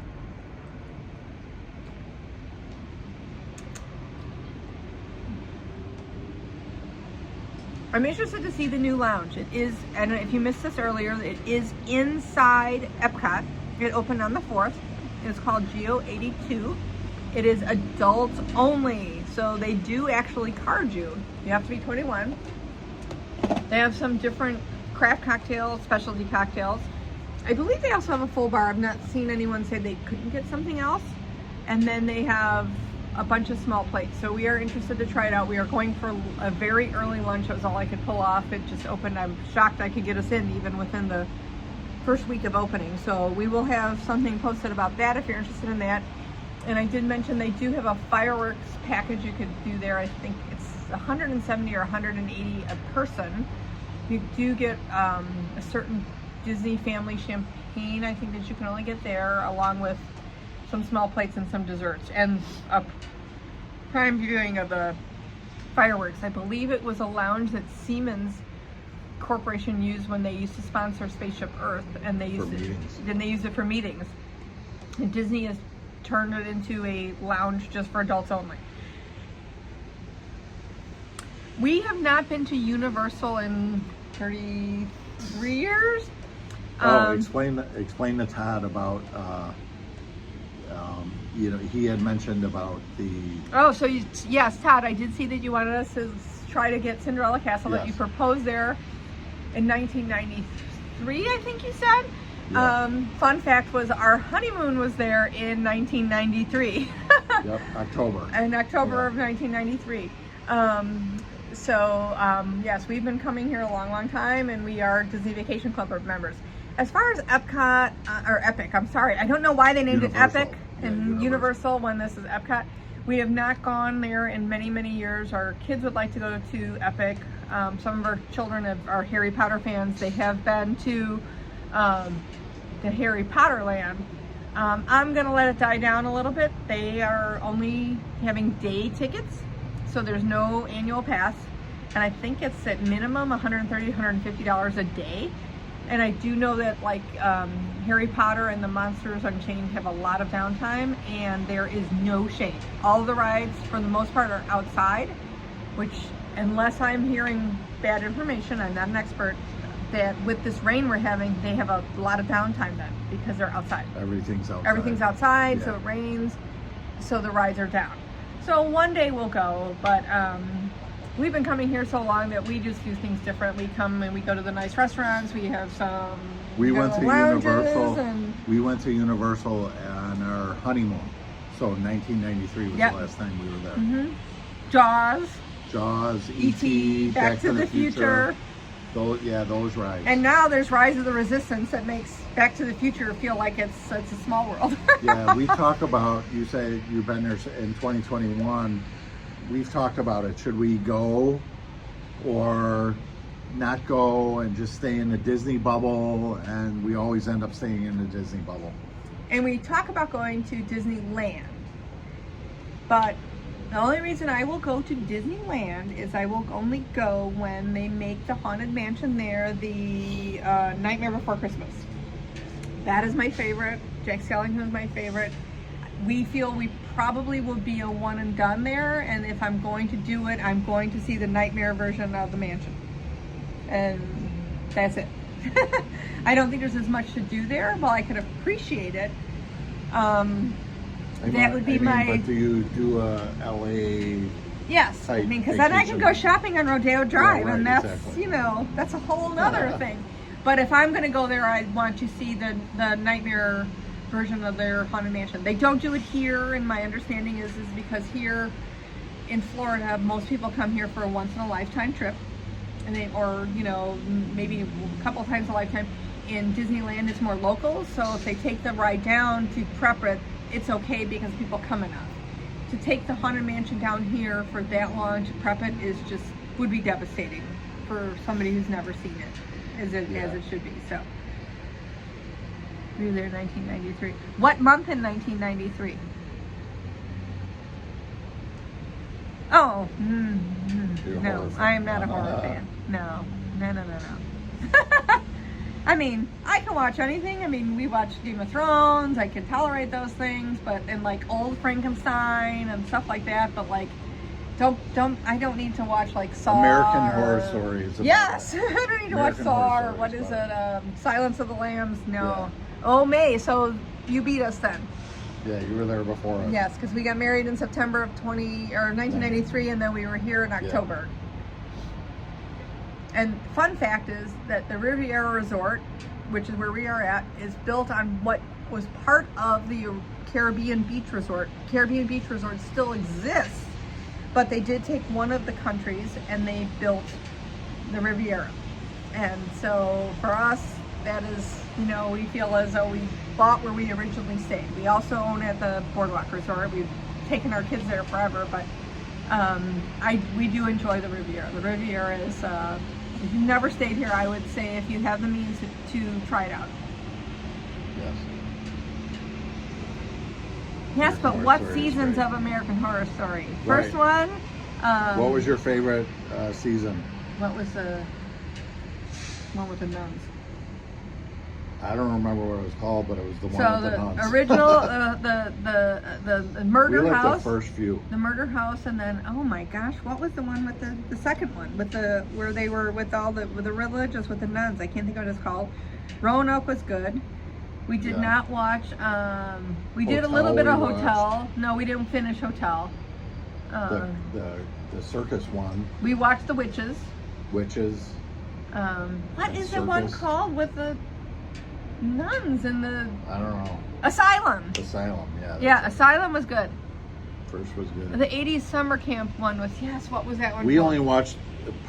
A: I'm interested to see the new lounge. It is, and if you missed this earlier, it is inside Epcot. It opened on the 4th. It's called Geo 82. It is adults only, so they do actually card you. You have to be 21. They have some different craft cocktails, specialty cocktails. I believe they also have a full bar. I've not seen anyone say they couldn't get something else. And then they have a bunch of small plates. So we are interested to try it out. We are going for a very early lunch. That was all I could pull off. It just opened. I'm shocked I could get us in even within the first week of opening. So we will have something posted about that if you're interested in that. And I did mention they do have a fireworks package you could do there. I think it's 170 or 180 a person. You do get a certain Disney family champagne, I think, that you can only get there, along with some small plates and some desserts, and a prime viewing of the fireworks. I believe it was a lounge that Siemens Corporation used when they used to sponsor Spaceship Earth, and they used it for meetings. And Disney has turned it into a lounge just for adults only. We have not been to Universal in 33 years.
B: Explain to Todd about, he had mentioned about the...
A: Oh, so yes, Todd, I did see that you wanted us to try to get Cinderella Castle, that you proposed there in 1993, I think you said. Yeah. Fun fact was our honeymoon was there in 1993.
B: Yep, October.
A: In October of 1993. Yes, we've been coming here a long, long time, and we are Disney Vacation Club members. As far as Epcot, or Epic, I'm sorry, I don't know why they named
B: Universal.
A: it Epic and Universal when this is Epcot. We have not gone there in many, many years. Our kids would like to go to Epic. Some of our children are Harry Potter fans. They have been to the Harry Potter land. I'm going to let it die down a little bit. They are only having day tickets, so there's no annual pass. And I think it's at minimum $130, $150 a day. And I do know that Harry Potter and the Monsters Unchained have a lot of downtime, and there is no shade. All the rides, for the most part, are outside, which, unless I'm hearing bad information, I'm not an expert, that with this rain we're having, they have a lot of downtime then because they're outside.
B: Everything's outside.
A: Everything's outside,
B: yeah.
A: So it rains, so the rides are down. So one day we'll go, but we've been coming here so long that we just do things different. We come and we go to the nice restaurants. We have some
B: We went to
A: lounges
B: Universal.
A: and
B: We went to Universal on our honeymoon. So 1993 was
A: Yep.
B: the last time we were there.
A: Jaws,
B: Jaws,
A: E.T.,
B: E.T.,
A: Back to the Future.
B: Those rides.
A: And now there's Rise of the Resistance that makes Back to the Future feel like it's a small world.
B: Yeah, we talk about, you say you've been there in 2021. We've talked about it. Should we go or not go and just stay in the Disney bubble? And we always end up staying in the Disney bubble.
A: And we talk about going to Disneyland. But the only reason I will go to Disneyland is I will only go when they make the Haunted Mansion there the Nightmare Before Christmas. That is my favorite. Jack Skellington's my favorite. We feel we probably will be a one and done there, and if I'm going to do it, I'm going to see the Nightmare version of the mansion. And that's it. I don't think there's as much to do there. While I could appreciate it, that would be my...
B: But do you do a LA...
A: Yes, I
B: type
A: mean, because then I can go
B: vacation?
A: shopping on Rodeo Drive,
B: right,
A: and that's,
B: exactly.
A: you know, that's a whole nother thing. But if I'm going to go there, I want to see the Nightmare version of their Haunted Mansion. They don't do it here, and my understanding is because here in Florida, most people come here for a once-in-a-lifetime trip, and or, you know, maybe a couple times a lifetime. In Disneyland, it's more local, so if they take the ride down to prep it, it's okay because people come enough. To take the Haunted Mansion down here for that long to prep it is just, would be devastating for somebody who's never seen it, as it should be. So we were there in 1993. What month in 1993? Oh,
B: You're a
A: no,
B: horror fan.
A: I am not a horror fan. No. I mean, I can watch anything. I mean, we watched Game of Thrones. I can tolerate those things, but and like old Frankenstein and stuff like that. But like, I don't need to watch like Saw.
B: American Horror Stories.
A: Yes, I don't need to watch
B: American
A: Saw
B: Horror
A: or what
B: Stories,
A: is it? Silence of the Lambs. No.
B: Yeah.
A: Oh, May. So you beat us then.
B: Yeah, you were there before us.
A: Yes, because we got married in September of 1993, and then we were here in October. And fun fact is that the Riviera Resort, which is where we are at, is built on what was part of the Caribbean Beach Resort. Caribbean Beach Resort still exists, but they did take one of the countries and they built the Riviera. And so for us, that is, you know, we feel as though we bought where we originally stayed. We also own at the Boardwalk Resort. We've taken our kids there forever, but we do enjoy the Riviera. The Riviera is, if you've never stayed here, I would say if you have the means to try it out.
B: Yes.
A: Yes, but
B: Horror
A: what
B: Story is
A: seasons
B: great.
A: of American Horror Story?
B: Right.
A: First one.
B: What was your favorite season?
A: What was the one with the nuns?
B: I don't remember what it was called, but it was the one
A: So
B: with the
A: the
B: nuns.
A: original, the murder
B: we liked
A: house.
B: the first few.
A: The murder house, and then oh my gosh, what was the one with the second one with the where they were with the religious with the nuns? I can't think of what it's called. Roanoke was good. We did not watch. We did a little bit of
B: we
A: Hotel. No, we didn't finish Hotel.
B: The circus one,
A: We watched The Witches.
B: Witches.
A: What
B: The
A: is the one
B: circus.
A: called with the nuns and the
B: I don't know.
A: Asylum?
B: Asylum. Yeah.
A: Yeah, Asylum was good.
B: First was good.
A: The 80s summer camp one was, yes, what was that one
B: We
A: called?
B: only watched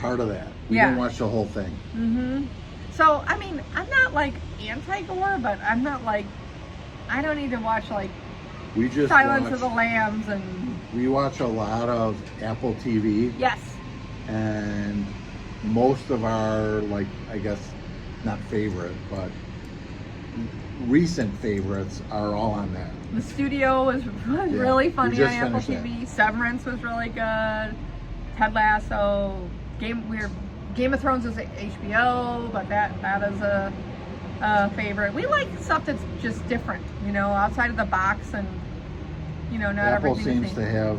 B: part of that. We
A: Yeah.
B: didn't watch the whole thing.
A: Mm-hmm. So, I mean, I'm not like anti-gore, but I'm not like, I don't need to watch like
B: We just
A: Silence
B: watched,
A: of the Lambs and,
B: we watch a lot of Apple TV,
A: yes.
B: and most of our, like, I guess, not favorite, but recent favorites are all on that.
A: The Studio was really funny on
B: just
A: Apple
B: finished
A: TV. Severance was really good. Ted Lasso. Game of Thrones is HBO, but that is a favorite. We like stuff that's just different, you know, outside of the box, and you know, not
B: Apple
A: everything.
B: seems to have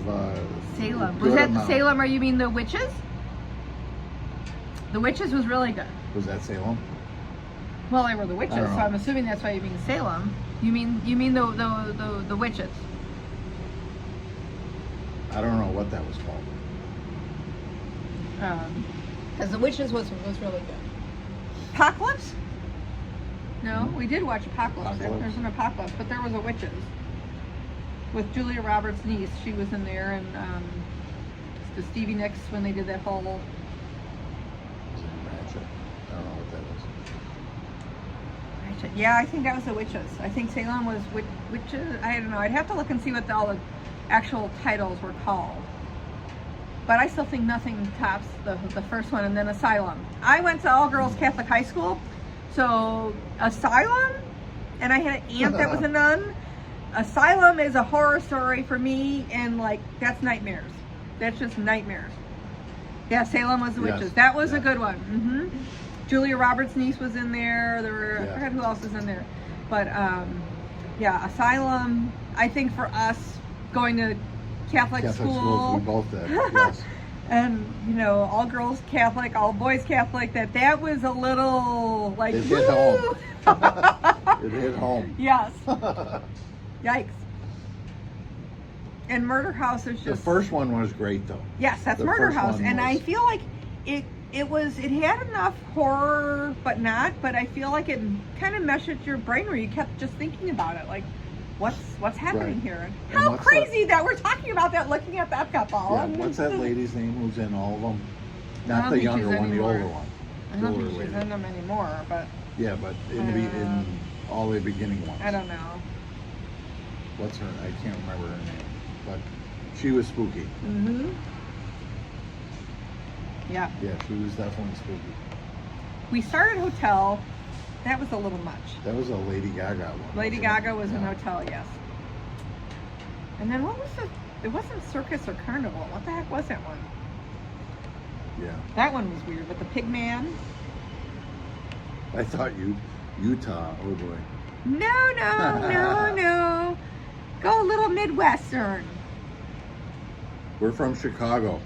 A: Salem.
B: good
A: Was that
B: amount.
A: Salem, or you mean The Witches? The Witches was really good.
B: Was that Salem?
A: Well, they were the witches,
B: I
A: so
B: don't know.
A: I'm assuming that's why you mean Salem. You mean the witches.
B: I don't know what that was called.
A: Because The Witches was really good. Apocalypse? No, we did watch Apocalypse. There's an Apocalypse, but there was a Witches with Julia Roberts' niece. She was in there, and the Stevie Nicks when they did that whole.
B: Ratchet. I don't know what that is.
A: Yeah, I think that was the Witches. I think Salem was Witches. I don't know. I'd have to look and see what all the actual titles were called. But I still think nothing tops the first one, and then Asylum. I went to all-girls Catholic high school, so Asylum, and I had an aunt that was a nun. Asylum is a horror story for me, and like that's nightmares. That's just nightmares. Yeah, Salem was the Witches. That was a good one. Julia Roberts' niece was in there. There were I forgot who else was in there, but yeah, Asylum. I think for us going to Catholic school,
B: we both did. Yes.
A: And you know, all girls Catholic, all boys Catholic. That was a little like
B: it hit home. It hit home.
A: Yes. Yikes. And Murder House is just
B: the first one was great though.
A: Yes, that's Murder House, and I feel like it had enough horror, but I feel like it kind of meshed your brain where you kept just thinking about it, like what's happening here? And how crazy that we're talking about that, looking at that couple.
B: Yeah, what's that lady's name who's in all of them? Not the younger one, the older one.
A: I don't think she's in them anymore, but
B: yeah, but in all the beginning ones.
A: I don't know.
B: What's her? I can't remember her name, but she was spooky.
A: Yeah.
B: Yeah, she was definitely spooky.
A: We started Hotel. That was a little much.
B: That was a Lady Gaga one.
A: Lady Gaga was in Hotel, yes. And then what was it wasn't Circus or Carnival. What the heck was that one?
B: Yeah.
A: That one was weird, but the Pig Man.
B: I thought Utah, oh boy.
A: No. Go a little Midwestern.
B: We're from Chicago.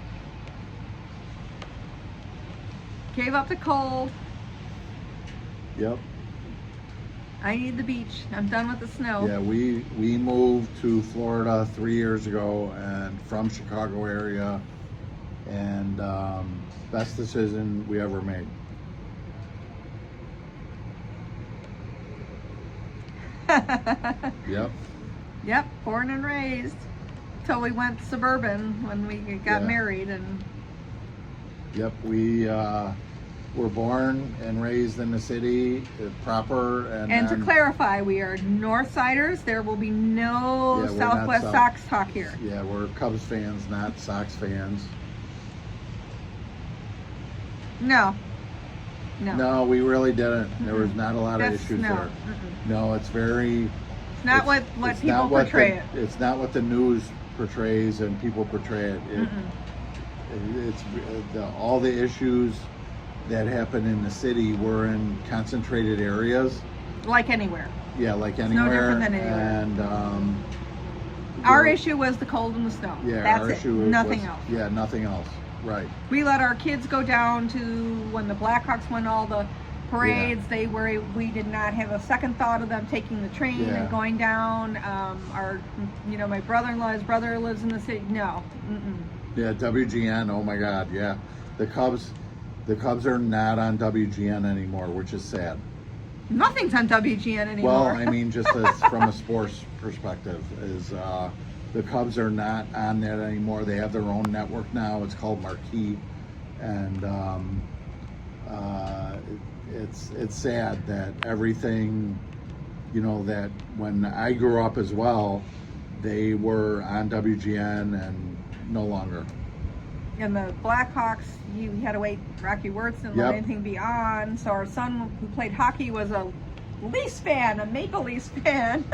A: Gave up the cold.
B: Yep.
A: I need the beach. I'm done with the snow.
B: Yeah, we moved to Florida 3 years ago, and from Chicago area, and best decision we ever made.
A: Yep, born and raised. Till we went suburban when we got married, and
B: yep, we were born and raised in the city proper, and
A: to clarify, we are Northsiders. There will be no Southwest Sox talk here.
B: Yeah, we're Cubs fans, not Sox fans.
A: No,
B: we really didn't. There was not a lot of issues there. No, it's very.
A: It's not what people portray it.
B: It's not what the news portrays and people portray it. It's all the issues that happen in the city were in concentrated areas.
A: Like anywhere.
B: Yeah, like anywhere.
A: No different than anywhere.
B: And
A: our issue was the cold and the snow.
B: Yeah,
A: that's
B: our
A: it.
B: issue
A: Nothing else.
B: Yeah, nothing else. Right.
A: We let our kids go down to when the Blackhawks won all the parades.
B: Yeah.
A: We did not have a second thought of them taking the train and going down. My brother-in-law's brother lives in the city. No.
B: Yeah, WGN. Oh my God. Yeah, the Cubs are not on WGN anymore, which is sad.
A: Nothing's on WGN anymore.
B: Well, I mean, just from a sports perspective, is the Cubs are not on that anymore. They have their own network now. It's called Marquee, and it's sad that everything, that when I grew up as well, they were on WGN and no longer.
A: And the Blackhawks, you had to wait. Rocky Wirtz didn't let anything be on. So our son, who played hockey, was a Leafs fan, a Maple Leafs fan,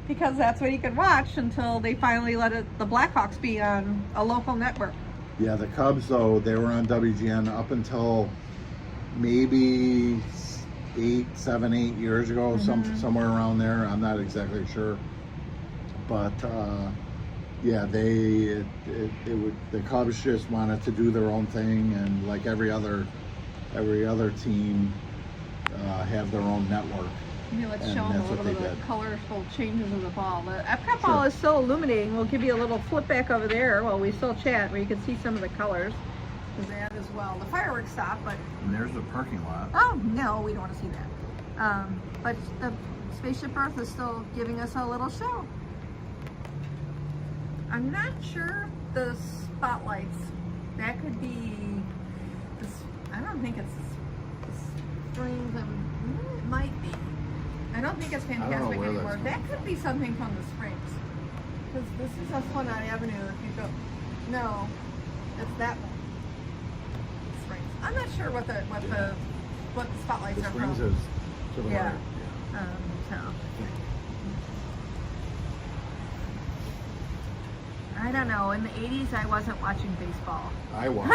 A: because that's what he could watch until they finally let the Blackhawks be on a local network.
B: Yeah, the Cubs, though, they were on WGN up until maybe 7, 8 years ago, somewhere around there. I'm not exactly sure. But yeah, the Cubs just wanted to do their own thing, and like every other team, have their own network.
A: Let's show them a little bit of the colorful changes of the ball. The Epcot ball is still illuminating. We'll give you a little flip back over there while we still chat, where you can see some of the colors. for that as well. The fireworks stop, but
B: And there's the parking lot.
A: oh no, we don't want to see that. But the Spaceship Earth is still giving us a little show. I'm not sure the spotlights. That could be. I don't think it's the springs. It might be. I don't think it's Fantastic
B: where
A: anymore.
B: that's
A: That
B: coming
A: could be something from the springs. Because this is Esplanade Avenue. If you go, no, it's that one. Springs. I'm not sure what the spotlights
B: The
A: are
B: Springs
A: from.
B: is to the
A: Yeah.
B: right.
A: So. I don't know. In the 80s, I wasn't watching baseball.
B: I was.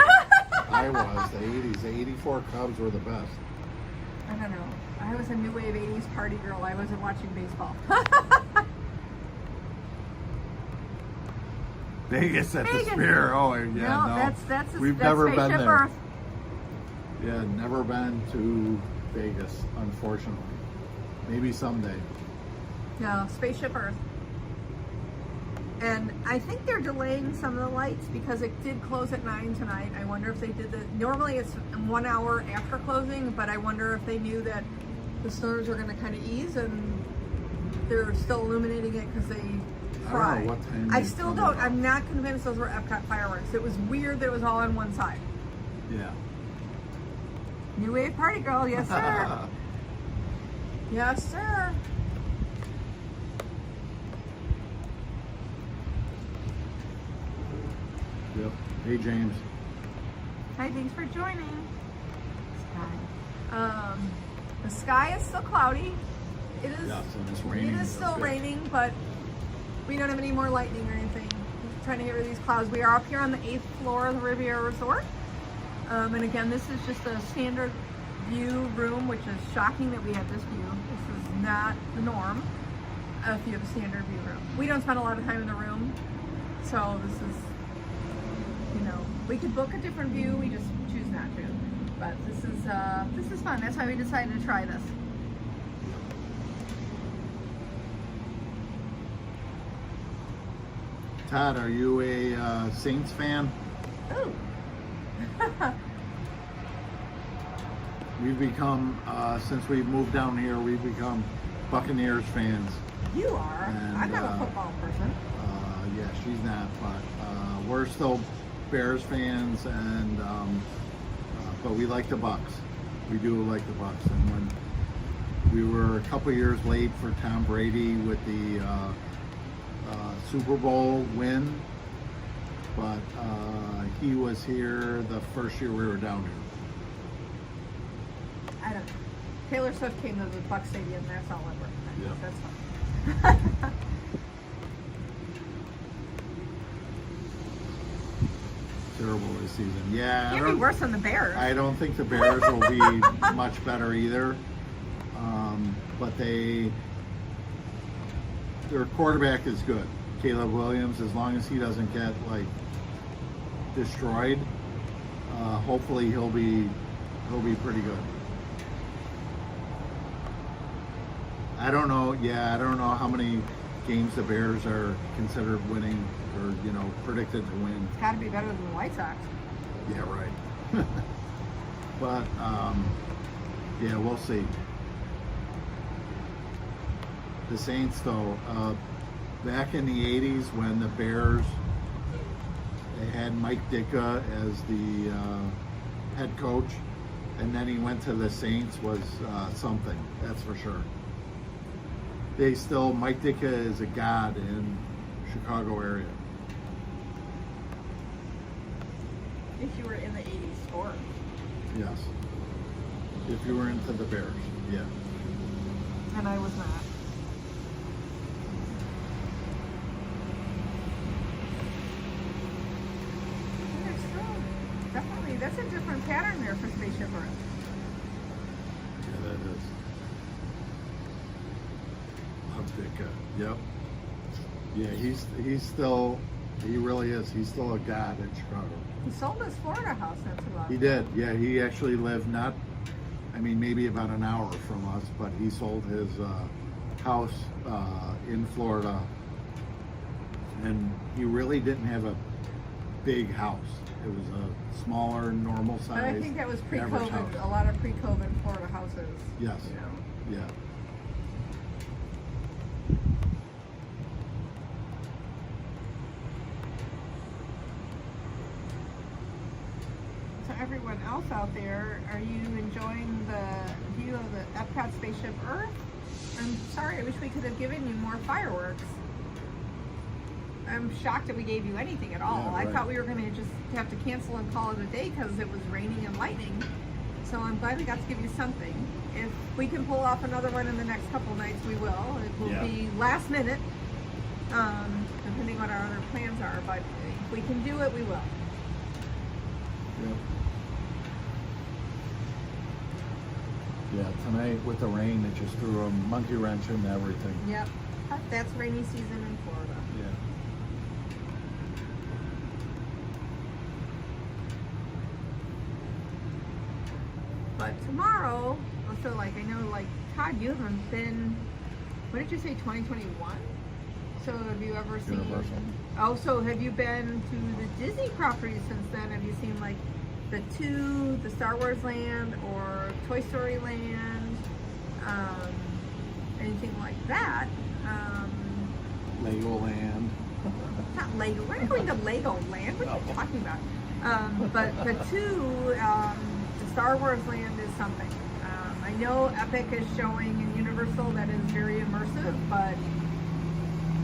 B: I was. The 80s. The 84 Cubs were the best.
A: I don't know. I was a new wave 80s party girl. I wasn't watching baseball.
B: Vegas at
A: Vegas.
B: the Sphere. Oh, yeah. No,
A: that's
B: we've
A: that's
B: never been
A: Spaceship
B: there.
A: Earth.
B: Yeah, never been to Vegas, unfortunately. Maybe someday.
A: No, Spaceship Earth. And I think they're delaying some of the lights because it did close at 9 tonight. I wonder if they did normally it's 1 hour after closing, but I wonder if they knew that the storms were going to kind of ease and they're still illuminating it because they fry.
B: I don't know what time
A: I
B: they
A: still
B: turned
A: don't.
B: it off.
A: I'm not convinced those were Epcot fireworks. It was weird that it was all on one side.
B: Yeah.
A: New Wave Party Girl, yes sir. Yes sir.
B: Yep. Hey, James.
A: Hi, thanks for joining. The sky is still cloudy. It is.
B: Yes, and it's raining.
A: It is still
B: Okay.
A: raining, but we don't have any more lightning or anything. Just trying to get rid of these clouds. We are up here on the 8th floor of the Riviera Resort. And again, this is just a standard view room, which is shocking that we have this view. This is not the norm if you have a standard view room. We don't spend a lot of time in the room, so this is, we could book a different view. We just choose not to. But this is fun. That's why we decided to try this.
B: Todd, are you a Saints fan?
A: Ooh.
B: We've become, since we've moved down here, we've become Buccaneers fans.
A: You are.
B: And,
A: I'm not a football person.
B: Yeah, she's not, but we're still Bears fans, and but we like the Bucks. We do like the Bucks, and when we were a couple years late for Tom Brady with the Super Bowl win, but he was here the first year we were down here.
A: I don't know. Taylor Swift came to the Buck Stadium. That's all ever.
B: Yeah.
A: That's fun.
B: Terrible this season. Yeah,
A: Can't be worse than the Bears.
B: I don't think the Bears will be much better either. But their quarterback is good. Caleb Williams, as long as he doesn't get destroyed, hopefully he'll be pretty good. I don't know. Yeah, I don't know how many games the Bears are considered winning or predicted to win.
A: It's got to be better than the White Sox.
B: Yeah, right. But yeah, we'll see. The Saints, though, back in the 80s when the Bears, they had Mike Ditka as the head coach, and then he went to the Saints, was something, that's for sure. Mike Ditka is a god in Chicago area.
A: If you were in the 80s sport.
B: Yes. If you were into the Bears, yeah.
A: And I was not. There's still definitely, that's a different pattern there for Spaceship Earth.
B: Yeah, that is. Love Ditka. Yep. Yeah, he really is. He's still a god in Chicago.
A: He sold his Florida house not too long
B: He did. Yeah, he actually lived maybe about an hour from us, but he sold his house in Florida, and he really didn't have a big house. It was a smaller, normal size.
A: But I think that was
B: average
A: pre-COVID.
B: house.
A: A lot of pre-COVID Florida houses.
B: Yes.
A: You know.
B: Yeah.
A: So everyone else out there, are you enjoying the view of the Epcot Spaceship Earth? I'm sorry, I wish we could have given you more fireworks. I'm shocked that we gave you anything at all.
B: Yeah,
A: I
B: right.
A: thought we were going to just have to cancel and call it a day because it was raining and lightning. So I'm glad we got to give you something. If we can pull off another one in the next couple nights, we will. It will be last minute, depending on what our other plans are. But if we can do it, we will.
B: Yep. Yeah, tonight with the rain, it just threw a monkey wrench in everything.
A: Yep. That's rainy season in Florida.
B: Yeah.
A: But tomorrow, so like I know like Todd, you haven't been, what did you say, 2021? So have you ever seen?
B: Universal.
A: Oh, so have you been to the Disney properties since then? Have you seen like the Star Wars Land or Toy Story Land, anything like that?
B: Legoland.
A: Not Lego. We're not going to Lego Land. What are you talking about? But the Star Wars Land is something. I know Epic is showing in Universal that is very immersive, but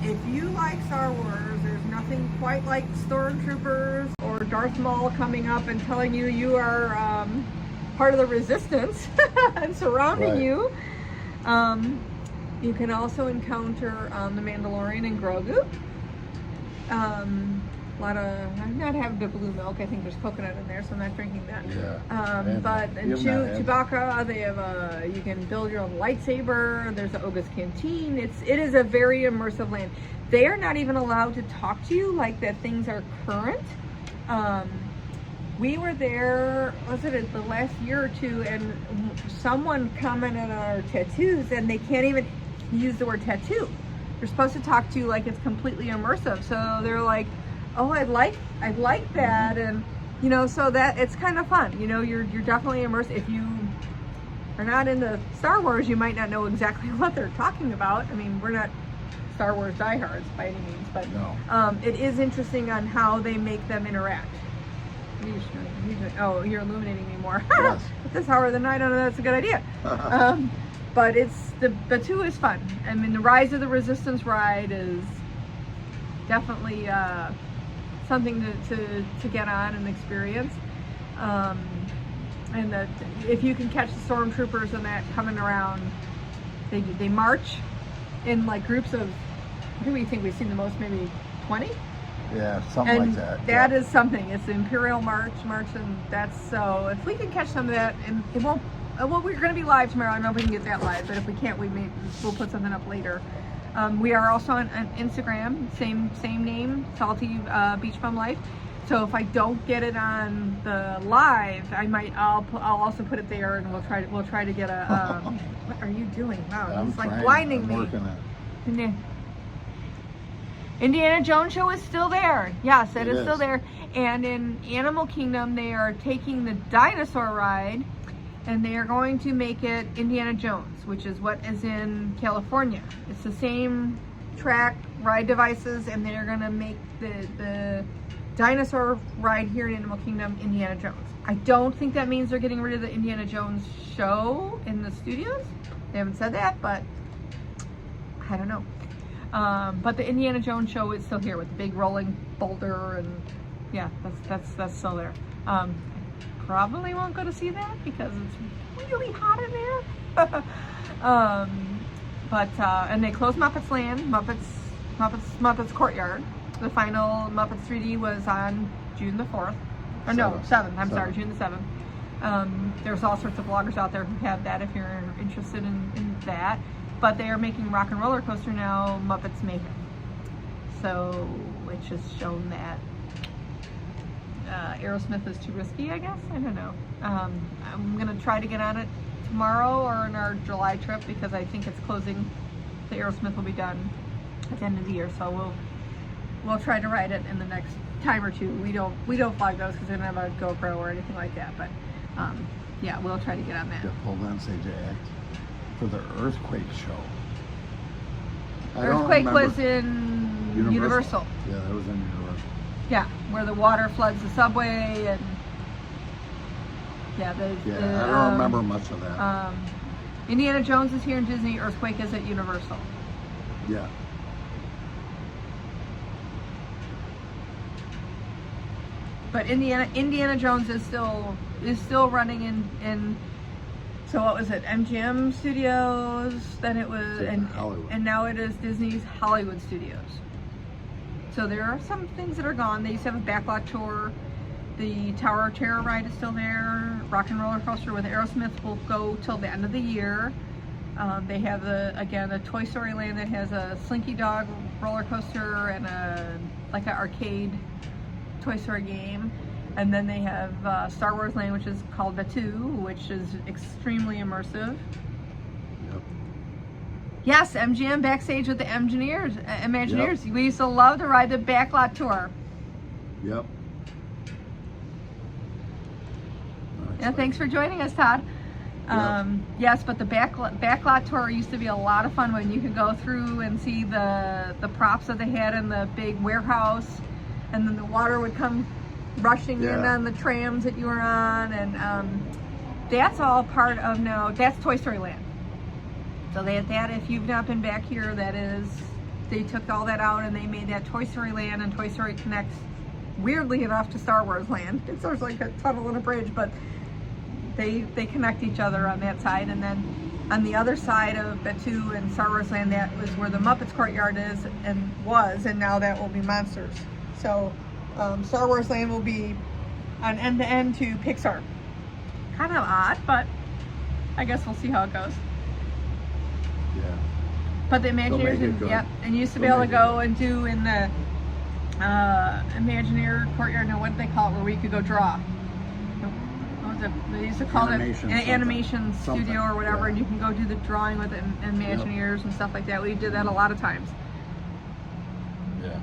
A: if you like Star Wars, there's nothing quite like Stormtroopers or Darth Maul coming up and telling you you are part of the Resistance and surrounding you. You can also encounter the Mandalorian and Grogu. A lot of, I'm not having the blue milk. I think there's coconut in there, so I'm not drinking that.
B: Yeah.
A: But Chewbacca, they have you can build your own lightsaber. There's a Oga's Canteen. It is a very immersive land. They are not even allowed to talk to you like that things are current. We were there, was it the last year or two, and someone commented on our tattoos, and they can't even use the word tattoo. They're supposed to talk to you like it's completely immersive. So they're like, oh, I'd like that, and you know, so that it's kind of fun. You know, you're definitely immersed. If you are not into Star Wars, you might not know exactly what they're talking about. I mean, we're not Star Wars diehards by any means, but
B: No.
A: it is interesting on how they make them interact. Oh, you're illuminating me more.
B: Yes.
A: At this hour of the night, I don't know, that's a good idea. But it's the two is fun. I mean, the Rise of the Resistance ride is definitely something to get on and experience. And if you can catch the stormtroopers and that coming around, they march in like groups of, what do we think we've seen the most? Maybe 20?
B: Yeah, something
A: And
B: like that.
A: that is something. It's the Imperial March, and that's so. If we can catch some of that, and it won't. Well, we're going to be live tomorrow. I don't know if we can get that live, but if we can't, we'll put something up later. We are also on Instagram, same name, Salty Beach Bum Life. So if I don't get it on the live, I'll also put it there, and we'll try to get a. What are you doing? Wow, it's like blinding me.
B: Working it.
A: Indiana Jones show is still there. Yes, it is still
B: is.
A: there. And in Animal Kingdom, they are taking the dinosaur ride, and they are going to make it Indiana Jones, which is what is in California. It's the same track, ride devices, and they're going to make the dinosaur ride here in Animal Kingdom Indiana Jones. I don't think that means they're getting rid of the Indiana Jones show in the studios. They haven't said that, but I don't know. But the Indiana Jones show is still here with the big rolling boulder, and yeah, that's still there. Probably won't go to see that because it's really hot in there. And they closed Muppets Land, Muppets Courtyard. The final Muppets 3D was on June the 4th. Or no, 7th. I'm sorry, June the 7th. There's all sorts of bloggers out there who have that if you're interested in that. But they are making Rock and Roller Coaster now, Muppets Mayhem. So it's just shown that Aerosmith is too risky, I guess. I don't know. I'm gonna try to get on it tomorrow or in our July trip because I think it's closing. The Aerosmith will be done at the end of the year, so we'll try to ride it in the next time or two. We don't fly those because they don't have a GoPro or anything like that. But yeah, we'll try to get on that.
B: Yeah, hold on, Sage Act for the earthquake show. I don't
A: Earthquake
B: remember.
A: was in Universal.
B: Yeah, that was in Universal.
A: Yeah, where the water floods the subway and yeah,
B: I don't remember much of that.
A: Indiana Jones is here in Disney. Earthquake is at Universal.
B: Yeah.
A: But Indiana Jones is still running in so what was it, MGM Studios, then it was
B: Hollywood.
A: and now it is Disney's Hollywood Studios. So there are some things that are gone. They used to have a backlot tour. The Tower of Terror ride is still there. Rock and Roller Coaster with Aerosmith will go till the end of the year. They have a Toy Story Land that has a Slinky Dog roller coaster and like an arcade Toy Story game. And then they have Star Wars Land, which is called Batuu, which is extremely immersive.
B: Yep.
A: Yes, MGM backstage with the Imagineers. Yep. We used to love to ride the backlot tour.
B: Yep.
A: Yeah, thanks for joining us, Todd.
B: Yep.
A: Yes, but the backlot tour used to be a lot of fun when you could go through and see the props that they had in the big warehouse, and then the water would come rushing in on the trams that you were on, and that's all part of now. That's Toy Story Land. So they had that. If you've not been back here, that is, they took all that out and they made that Toy Story Land, and Toy Story connects weirdly enough to Star Wars Land. It's sort of like a tunnel and a bridge, but they connect each other on that side. And then on the other side of Batuu and Star Wars Land, that was where the Muppets Courtyard is and now that will be Monsters. So Star Wars Land will be on end to end to Pixar. Kind of odd, but I guess we'll see how it goes.
B: Yeah.
A: But the Imagineers, and used to be able to go and do in the Imagineer Courtyard. Now, what did they call it? Where we could go draw. What was it? They used to call it an animation studio or whatever, and you can go do the drawing with Imagineers and stuff like that. We did that a lot of times.
B: Yeah.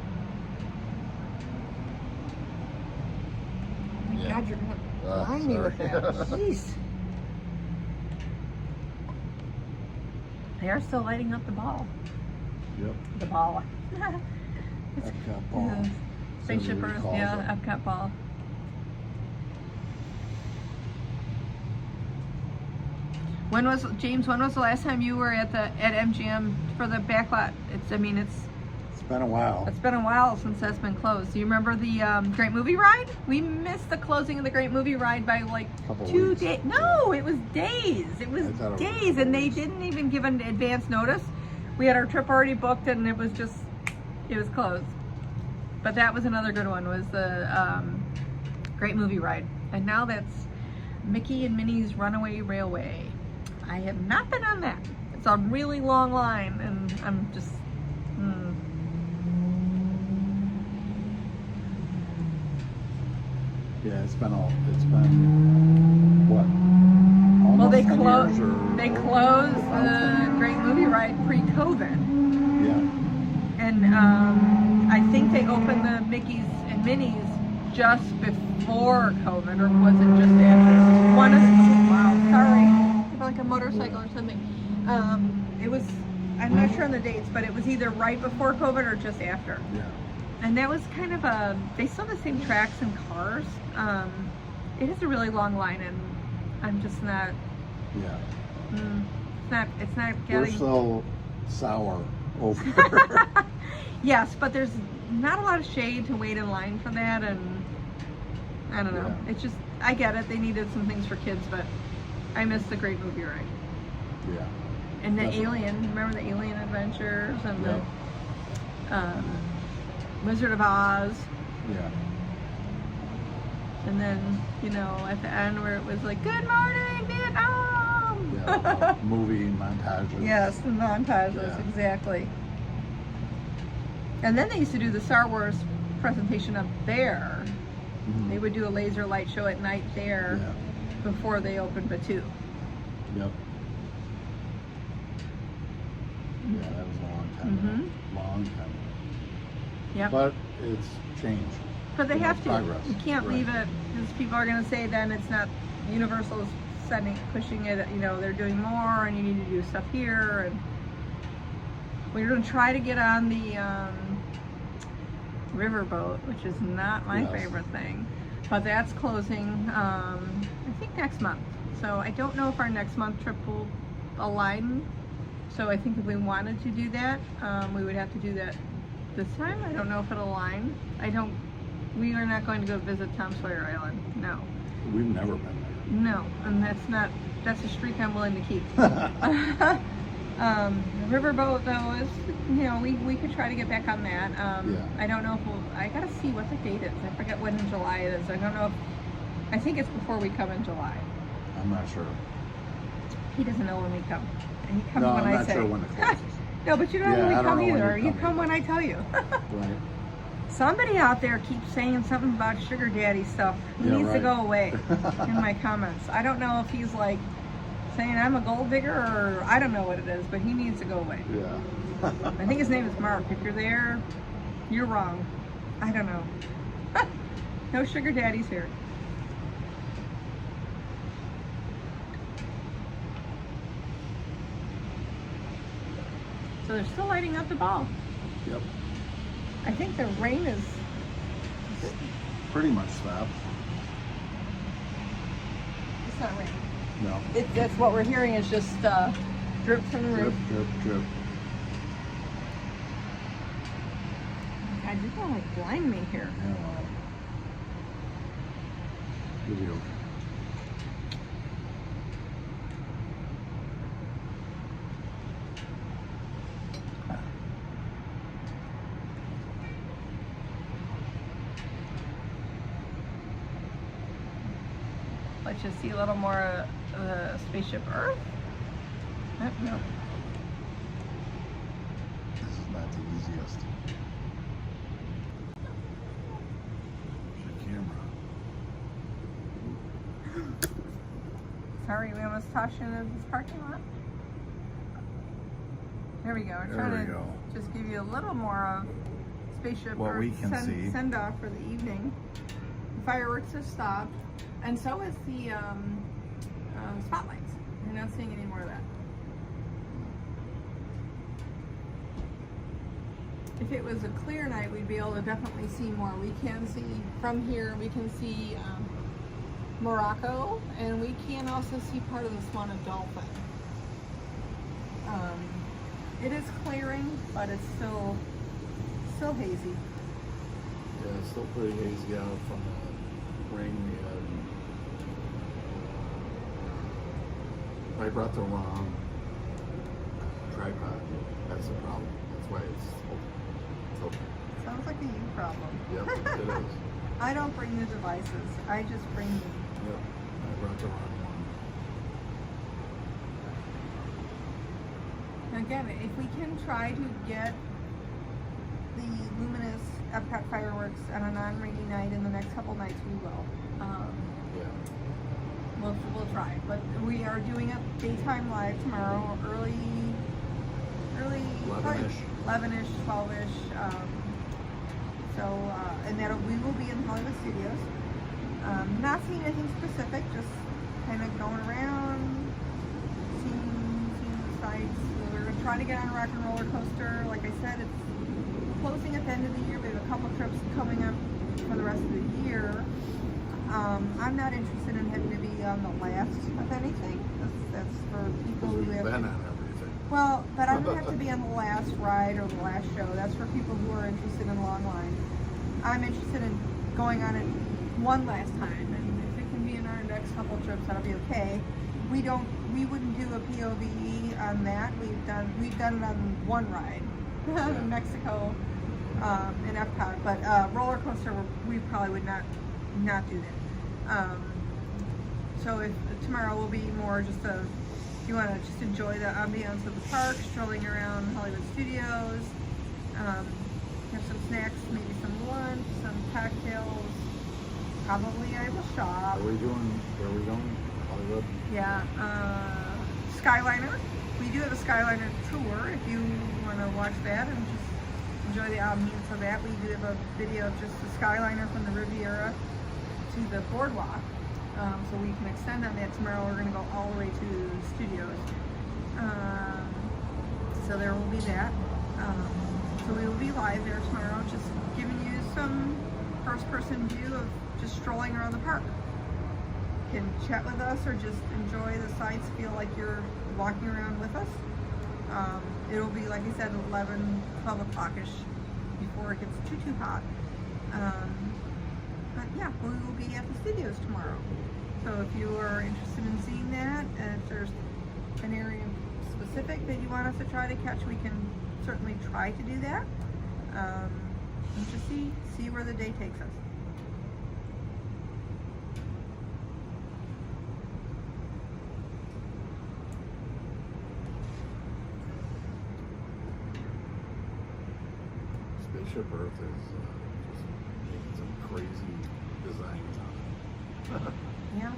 A: God, you're gonna blind me with that. Jeez. They are still lighting up the ball.
B: Yep.
A: The ball.
B: Epcot ball.
A: Spaceship Earth, yeah, Epcot ball. When was the last time you were at MGM for the backlot? It's
B: been a while.
A: It's been a while since that's been closed. Do you remember the Great Movie Ride? We missed the closing of the Great Movie Ride by like 2 days. No, it was days. It was days, and they didn't even give an advance notice. We had our trip already booked, and it was closed. But that was another good one, was the Great Movie Ride. And now that's Mickey and Minnie's Runaway Railway. I have not been on that. It's a really long line, and I'm just...
B: Yeah, it's been what?
A: Well, they
B: 10
A: closed.
B: years or
A: They closed the Great Movie Ride pre-COVID,
B: Yeah.
A: and I think they opened the Mickey's and Minnie's just before COVID, or was it just after? One of them. Wow, sorry, like a motorcycle or something. It was. I'm not sure on the dates, but it was either right before COVID or just after.
B: Yeah.
A: And that was kind of they still have the same tracks and cars. It is a really long line, and I'm just not.
B: Yeah.
A: It's not
B: We're
A: getting.
B: so sour over.
A: Yes, but there's not a lot of shade to wait in line for that, and I don't know.
B: Yeah.
A: It's just, I get it. They needed some things for kids, but I miss the Great Movie Ride.
B: Yeah.
A: And the Alien. Remember the Alien Adventures and the Wizard of Oz.
B: Yeah.
A: And then, at the end where it was like, "Good morning, Vietnam!"
B: Yeah, movie montages.
A: Yes, the montages, exactly. And then they used to do the Star Wars presentation up there.
B: Mm-hmm.
A: They would do a laser light show at night there before they opened Batuu.
B: Yep. Yeah, that was a long time ago. Long time ago.
A: Yep.
B: But it's changed.
A: But they have to.
B: Progress.
A: You can't
B: Right.
A: leave it because people are going to say then it's not Universal's pushing it. You know, they're doing more, and you need to do stuff here. And we're going to try to get on the riverboat, which is not my
B: Yes.
A: favorite thing, but that's closing. I think next month. So I don't know if our next month trip will align. So I think if we wanted to do that, we would have to do that this time. I don't know if it'll align. We are not going to go visit Tom Sawyer Island. No.
B: We've never been there.
A: No, and that's a streak I'm willing to keep. Riverboat though is, you know, we could try to get back on that.
B: Yeah.
A: I don't know if I gotta see what the date is. I forget when in July it is. I don't know if, I think it's before we come in July.
B: I'm not sure.
A: He doesn't know when we come. And he comes
B: No,
A: when
B: I'm
A: I
B: not
A: say.
B: sure when it closes.
A: No, but you don't know
B: Yeah,
A: when
B: I
A: we
B: don't
A: come
B: know when
A: either.
B: you
A: You
B: come
A: come when
B: either.
A: I tell you.
B: Right.
A: Somebody out there keeps saying something about sugar daddy stuff. He
B: Yeah,
A: needs to
B: right.
A: go away in my comments. I don't know if he's like saying I'm a gold digger or I don't know what it is, but he needs to go away.
B: Yeah.
A: I think his name is Mark. If you're there, you're wrong. I don't know. No sugar daddies here. So they're still lighting up the ball.
B: Yep.
A: I think the rain is
B: Pretty much stopped.
A: it's not raining.
B: No.
A: That's what we're hearing is just drip from the
B: Drip,
A: roof.
B: drip, drip.
A: God, you're gonna like blind me here.
B: Yeah, well. You'll be okay.
A: Let you see a little more of the spaceship Earth. No.
B: This is not the easiest. There's a camera.
A: Sorry, we almost tossed you into this parking lot. There we go. We're
B: There
A: trying
B: we
A: to
B: go.
A: just give you a little more of spaceship
B: What
A: Earth
B: we can see.
A: send off for the evening. The fireworks have stopped, and so is the spotlights. You're not seeing any more of that. If it was a clear night, we'd be able to definitely see more. We can see from here. We can see Morocco, and we can also see part of the Swan of Dolphin. It is clearing, but it's still hazy.
B: Yeah, it's still pretty hazy out from the rain we had. I brought the wrong tripod. That's the problem. That's why it's open.
A: Sounds like a you problem.
B: Yep, it is.
A: I don't bring the devices. I just bring you.
B: Yep, I brought the wrong one.
A: Again, if we can try to get the luminous Epcot fireworks on a non-rainy night in the next couple nights, we will.
B: Yeah.
A: We'll try. But we are doing a daytime live tomorrow, early,
B: 11-ish.
A: 11-ish, 12-ish. And we will be in Hollywood Studios. Not seeing anything specific, just kind of going around, seeing the sights. We're going to try to get on a rock and roller coaster. Like I said, it's closing at the end of the year. We have a couple trips coming up for the rest of the year. I'm not interested in having to be on the last of anything. That's for people who
B: We've
A: have
B: been on everything.
A: well, but I don't have to be on the last ride or the last show. That's for people who are interested in long lines. I'm interested in going on it one last time, and if it can be in our next couple trips, that'll be okay. We wouldn't do a POV on that. We've done it on one ride, in Mexico, in Epcot. But roller coaster, we probably would not do that. So tomorrow will be more just you want to just enjoy the ambiance of the park, strolling around Hollywood Studios, have some snacks, maybe some lunch, some cocktails. Probably I will shop.
B: Where are we going? Hollywood?
A: Yeah, Skyliner. We do have a Skyliner tour if you want to watch that and just enjoy the ambiance of that. We do have a video of just the Skyliner from the Riviera to the boardwalk. So we can extend on that tomorrow. We're going to go all the way to the studios. So there will be that. So we will be live there tomorrow, just giving you some first-person view of just strolling around the park. You can chat with us or just enjoy the sights, feel like you're walking around with us. It'll be, like I said, 11, 12 o'clock-ish before it gets too hot. But yeah, we will be at the studios tomorrow. So if you are interested in seeing that, and if there's an area specific that you want us to try to catch, we can certainly try to do that. And just see where the day takes us.
B: Spaceship Earth is just making some crazy designs on it.
A: Yeah.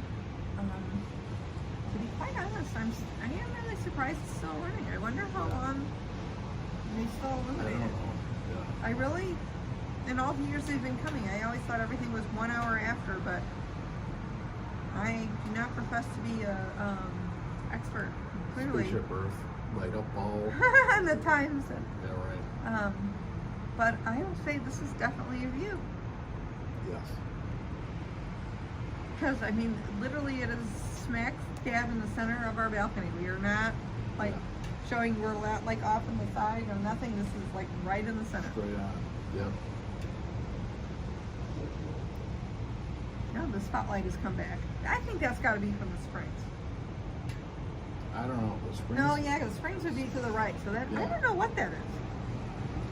A: To be quite honest, I am really surprised it's still running. I wonder how long they still
B: I don't
A: illuminate
B: know.
A: it.
B: Yeah.
A: I really, in all the years they've been coming, I always thought everything was 1 hour after, but I do not profess to be a expert. Clearly.
B: Spaceship Earth, light up ball.
A: And the times.
B: Yeah, right.
A: But I will say this is definitely a view.
B: Yes.
A: Because, I mean, literally it is smack dab in the center of our balcony. We are not, like, showing we're like off in the side or nothing. This is, like, right in the center.
B: Right on. Yep.
A: Now the spotlight has come back. I think that's got to be from the Springs.
B: I don't know. The Springs.
A: No, yeah, because the Springs would be to the right. So that, I don't know what that is.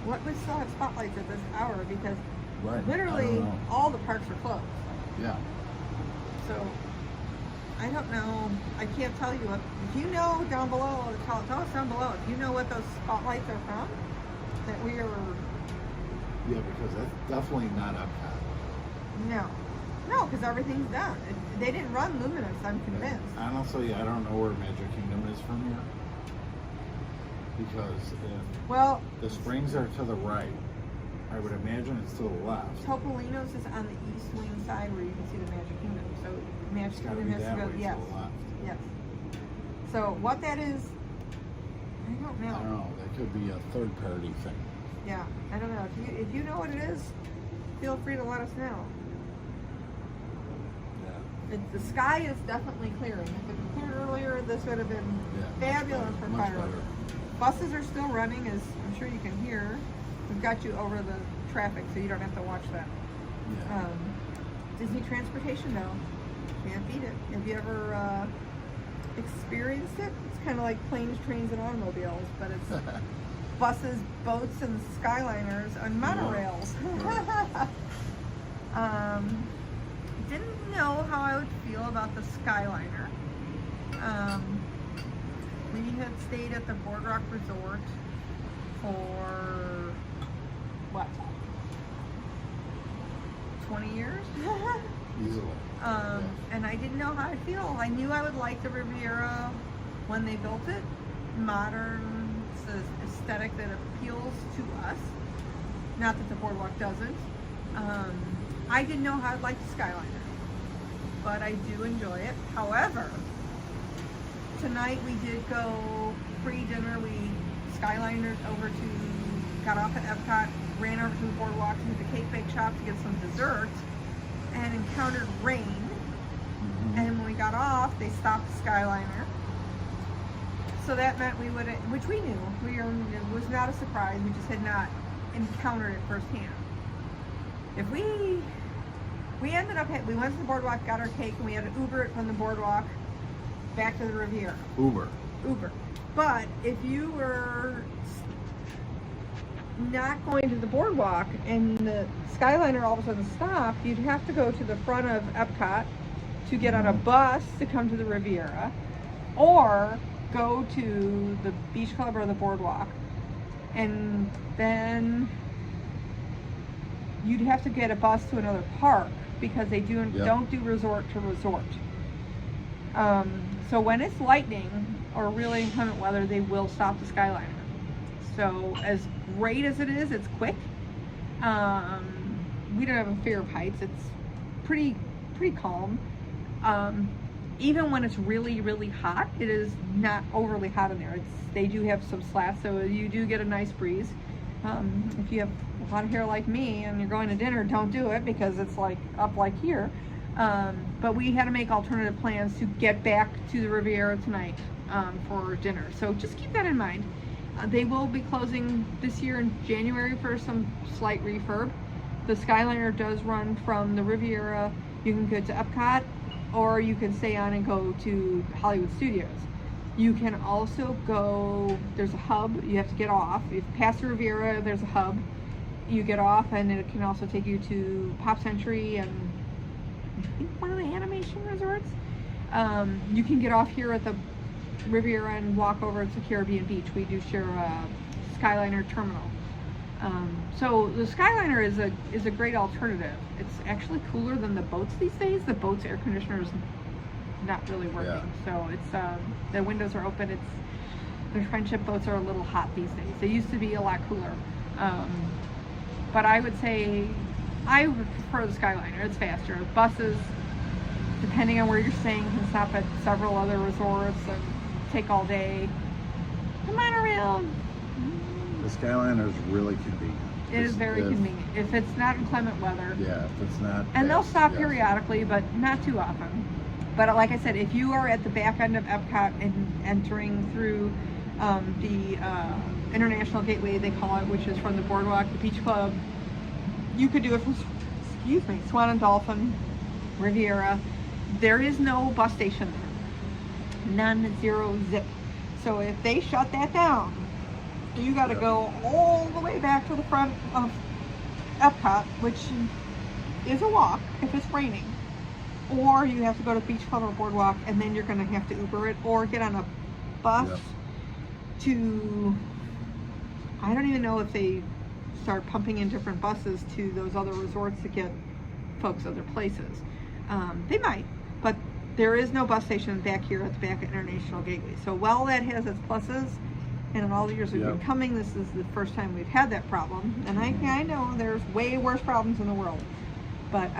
A: What would still have spotlights at this hour? Because
B: Right.
A: literally all the parks are closed.
B: Yeah.
A: So I don't know. I can't tell you what. If you know down below, tell us down below. If you know what those spotlights are from, that we are.
B: Yeah, because that's definitely not Epcot.
A: No, because everything's done. They didn't run Luminous. I'm convinced.
B: Honestly, I don't know where Magic Kingdom is from here. Because if the Springs are to the right, I would imagine it's to the left.
A: Topolino's is on the east wing side where you can see the Magic Kingdom. So Magic
B: It's gotta
A: Kingdom
B: be
A: has
B: that
A: to go.
B: way
A: Yes.
B: to the left.
A: Yes. So what that is, I don't know.
B: I don't know. That could be a third-party thing.
A: Yeah, I don't know. If you know what it is, feel free to let us know.
B: Yeah.
A: The sky is definitely clearing. If it was cleared earlier, this would have been fabulous for
B: much
A: fireworks.
B: better.
A: Buses are still running, as I'm sure you can hear. We've got you over the traffic, so you don't have to watch that.
B: Yeah.
A: Disney transportation, though, can't beat it. Have you ever experienced it? It's kind of like planes, trains, and automobiles, but it's buses, boats, and Skyliners on monorails. Didn't know how I would feel about the Skyliner. We had stayed at the Boardwalk Resort for, what, 20 years?
B: Easily.
A: And I didn't know how I'd feel. I knew I would like the Riviera when they built it. Modern, it's an aesthetic that appeals to us. Not that the Boardwalk doesn't. I didn't know how I'd like the Skyliner, but I do enjoy it. However, tonight we did go pre-dinner. We Skylinered over to, got off at Epcot, ran over to the Boardwalk to the Cake Bake Shop to get some dessert, and encountered rain. And when we got off, they stopped the Skyliner. So that meant we would, which we knew, it was not a surprise. We just had not encountered it firsthand. If we ended up, we went to the Boardwalk, got our cake, and we had to Uber it from the Boardwalk back to the Riviera.
B: Uber.
A: But if you were not going to the Boardwalk and the Skyliner all of a sudden stopped, you'd have to go to the front of Epcot to get on a bus to come to the Riviera, or go to the Beach Club or the Boardwalk, and then you'd have to get a bus to another park because they don't do resort to resort. So when it's lightning or really inclement weather, they will stop the Skyliner. So as great as it is, it's quick. We don't have a fear of heights. It's pretty calm. Even when it's really, really hot, it is not overly hot in there. They do have some slats, so you do get a nice breeze. If you have a lot of hair like me and you're going to dinner, don't do it because it's like up like here. But we had to make alternative plans to get back to the Riviera tonight for dinner. So just keep that in mind. They will be closing this year in January for some slight refurb. The Skyliner does run from the Riviera. You can go to Epcot, or you can stay on and go to Hollywood Studios. You can also go, there's a hub, you have to get off. If you pass the Riviera, there's a hub. You get off and it can also take you to Pop Century and I think one of the animation resorts. You can get off here at the Riviera and walk over to Caribbean Beach. We do share a Skyliner terminal. So the Skyliner is a great alternative. It's actually cooler than the boats these days. The boats air conditioner is not really working.
B: Yeah.
A: So it's the windows are open. The friendship boats are a little hot these days. They used to be a lot cooler. But I would say I would prefer the Skyliner. It's faster. Buses, depending on where you're staying, can stop at several other resorts and take all day. The monorail.
B: The Skyliner is really convenient.
A: It is very convenient. If it's not inclement weather.
B: Yeah, if it's not.
A: And they'll stop
B: yes.
A: periodically, but not too often. But like I said, if you are at the back end of Epcot and entering through the International Gateway, they call it, which is from the Boardwalk, the Beach Club, you could do it from, Swan and Dolphin, Riviera. There is no bus station there. None, zero, zip. So if they shut that down, you got to go all the way back to the front of Epcot, which is a walk if it's raining. Or you have to go to Beach Club or Boardwalk, and then you're going to have to Uber it or get on a bus to, I don't even know if they start pumping in different buses to those other resorts to get folks other places. They might, but there is no bus station back here at the back of International Gateway. So while that has its pluses, and in all the years we've been coming, this is the first time we've had that problem. And I know there's way worse problems in the world, but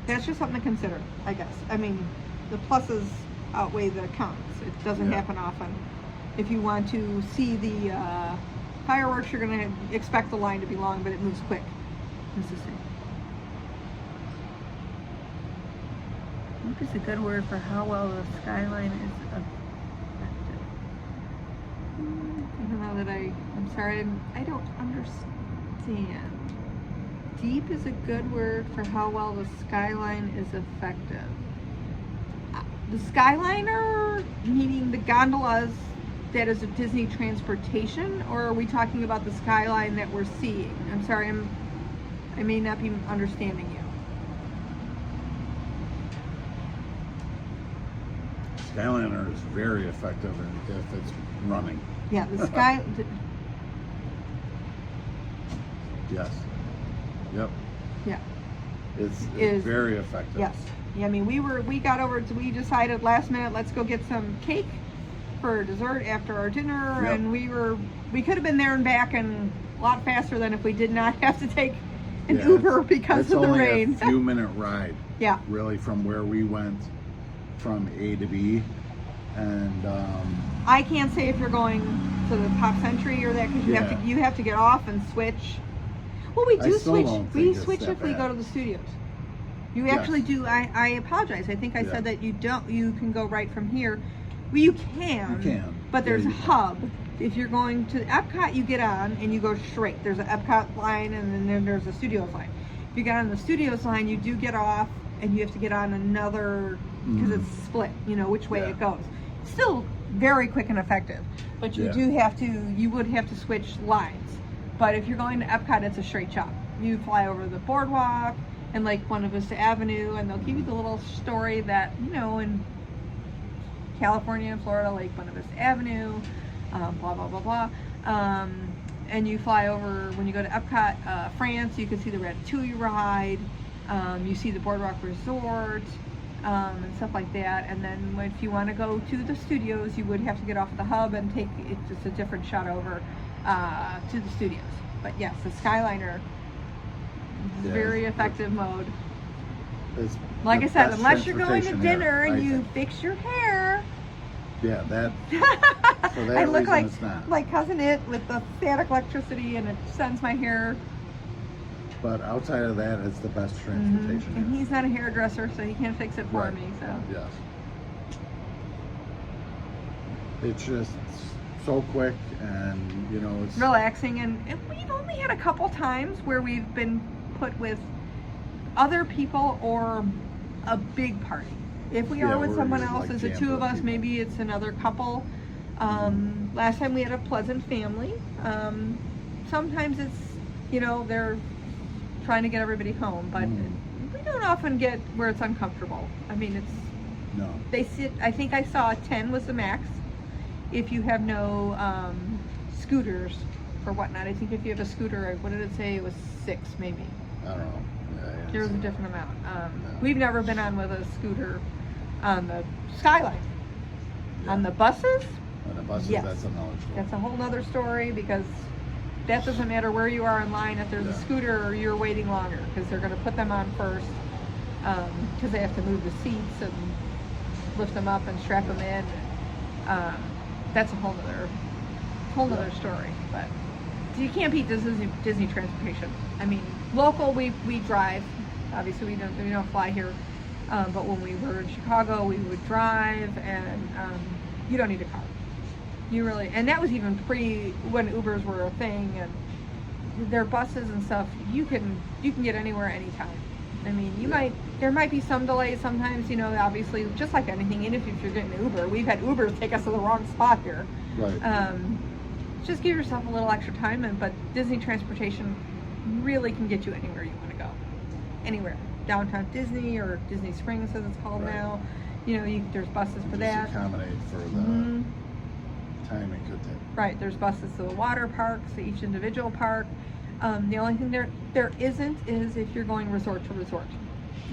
A: that's just something to consider, I guess. I mean, the pluses outweigh the cons. It doesn't happen often. If you want to see the fireworks, you're going to expect the line to be long, but it moves quick. It's the same. What is a good word for how well the skyline is affected? Even though that I'm sorry, I don't understand. Deep is a good word for how well the skyline is effective. The Skyliner, meaning the gondolas, that is a Disney transportation, or are we talking about the skyline that we're seeing? I'm sorry, I may not be understanding you.
B: Skyliner is very effective if it's running.
A: Yeah, the sky.
B: Yes. Yep.
A: Yeah.
B: It's very effective.
A: Yes. Yeah, I mean, we decided last minute, let's go get some cake for dessert after our dinner, and we could have been there and back and a lot faster than if we did not have to take an Uber because of the rain.
B: It's only a few minute ride.
A: Yeah.
B: Really, from where we went from A to B, and
A: I can't say if you're going to the Pop Century or that because you have to get off and switch. Well, we do switch. We switch if we go to the studios. You actually do. I apologize. I think I said that you don't. You can go right from here. Well, you can. But there's a hub. If you're going to Epcot, you get on and you go straight. There's an Epcot line and then there's a Studios line. If you get on the Studios line, you do get off and you have to get on another because it's split. You know which way it goes. Still very quick and effective, but you do have to. You would have to switch lines. But if you're going to Epcot, it's a straight shot. You fly over the boardwalk and like Buena Vista Avenue, and they'll give you the little story that, you know, in California and Florida, like Buena Vista Avenue, blah, blah, blah, blah. And you fly over, when you go to Epcot, France, you can see the Ratatouille ride, you see the Boardwalk Resort, and stuff like that. And then if you want to go to the studios, you would have to get off the hub and take, it's just a different shot over. to the studios. But yes, the Skyliner is
B: Yeah,
A: very effective mode.
B: It's
A: Like
B: the
A: I said,
B: best
A: unless you're going to
B: transportation
A: dinner
B: here,
A: and
B: I
A: you
B: think.
A: fix your hair.
B: Yeah, that. For that
A: I look
B: reason, it's not.
A: like Cousin It with the static electricity, and it sends my hair.
B: But outside of that, it's the best transportation.
A: And
B: here.
A: he's not a hairdresser, so he can't fix it for
B: Right.
A: me. So
B: Yes. It's just so quick, and you know, it's
A: relaxing, and we've only had a couple times where we've been put with other people or a big party. If we
B: Yeah,
A: are with
B: we're
A: someone
B: usually,
A: else,
B: like,
A: as the
B: jammed
A: two of
B: with
A: us,
B: people.
A: maybe it's another couple. Last time we had a pleasant family. Sometimes it's, they're trying to get everybody home, but we don't often get where it's uncomfortable. I mean,
B: no.
A: they sit, I think I saw 10 was the max. If you have no scooters or whatnot, I think if you have a scooter, what did it say? It was 6 maybe.
B: I don't know. Yeah,
A: Here's a different amount. We've never been on with a scooter on the Skyline.
B: Yeah.
A: On the buses,
B: On the buses,
A: yes.
B: that's another story.
A: that's a whole nother story, because that doesn't matter where you are in line. If there's a
B: Yeah.
A: scooter, you're waiting longer because they're going to put them on first, because they have to move the seats and lift them up and strap them in. That's a whole nother story. But you can't beat Disney transportation. I mean, local we drive. Obviously, we don't fly here. But when we were in Chicago, we would drive, and you don't need a car. You really, and that was even when Ubers were a thing, and their buses and stuff. You can get anywhere anytime. I mean, there might be some delays sometimes. Obviously, just like anything. Even if you're getting an Uber, we've had Ubers take us to the wrong spot here.
B: Right.
A: Just give yourself a little extra time, but Disney transportation really can get you anywhere you want to go. Anywhere. Downtown Disney, or Disney Springs as it's called
B: Right.
A: now. There's buses for
B: Just
A: that.
B: accommodate for the time it could take.
A: Right, there's buses to the water parks, to each individual park. The only thing there isn't is if you're going resort to resort.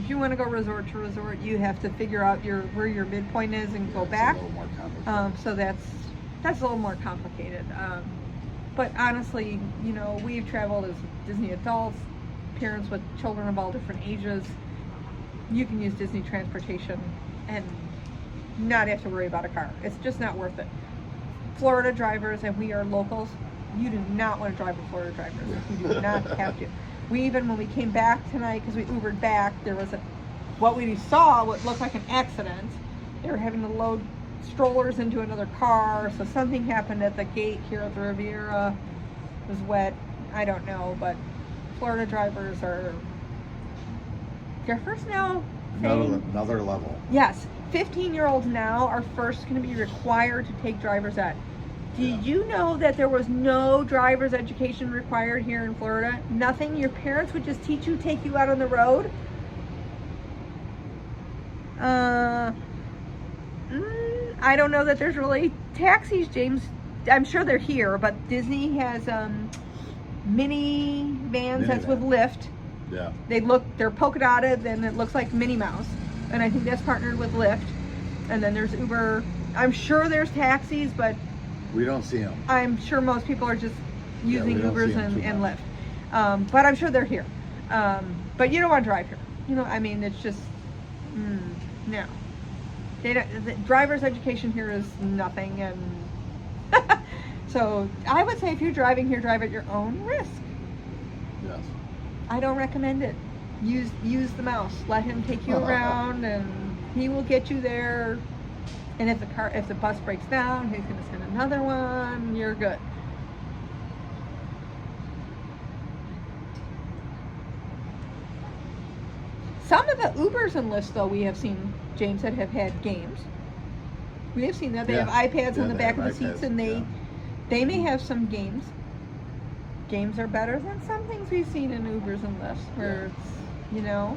A: If you want to go resort to resort, you have to figure out where your midpoint is and go
B: It's
A: back.
B: a little more complicated.
A: So that's a little more complicated. But honestly, we've traveled as Disney adults, parents with children of all different ages. You can use Disney transportation and not have to worry about a car. It's just not worth it. Florida drivers, and we are locals, you do not want to drive with Florida drivers. You do not have to. When we came back tonight, because we Ubered back, there was what looked like an accident. They were having to load strollers into another car, so something happened at the gate here at the Riviera. It was wet. I don't know, but Florida drivers they're first now saying,
B: Another level.
A: yes, 15-year-olds now are first going to be required to take driver's ed. Did you know that there was no driver's education required here in Florida? Nothing. Your parents would just take you out on the road. I don't know that there's really taxis, James. I'm sure they're here, but Disney has mini vans that's with Lyft.
B: Yeah.
A: They're polka dotted, and it looks like Minnie Mouse, and I think that's partnered with Lyft. And then there's Uber. I'm sure there's taxis, but
B: We don't see them.
A: I'm sure most people are just using
B: we don't
A: Ubers
B: see 'em too
A: and
B: much.
A: Lyft. But I'm sure they're here. But you don't want to drive here. It's just no. The driver's education here is nothing, and so I would say if you're driving here, drive at your own risk.
B: Yes.
A: I don't recommend it. Use the mouse. Let him take you around, and he will get you there. And if the bus breaks down, he's going to send another one. You're good. Some of the Ubers and Lyfts, though, we have seen, James, that have had games. We have seen that they have iPads in the back of the seats, and they may have some games. Games are better than some things we've seen in Ubers and Lyfts, where it's,
B: Yeah,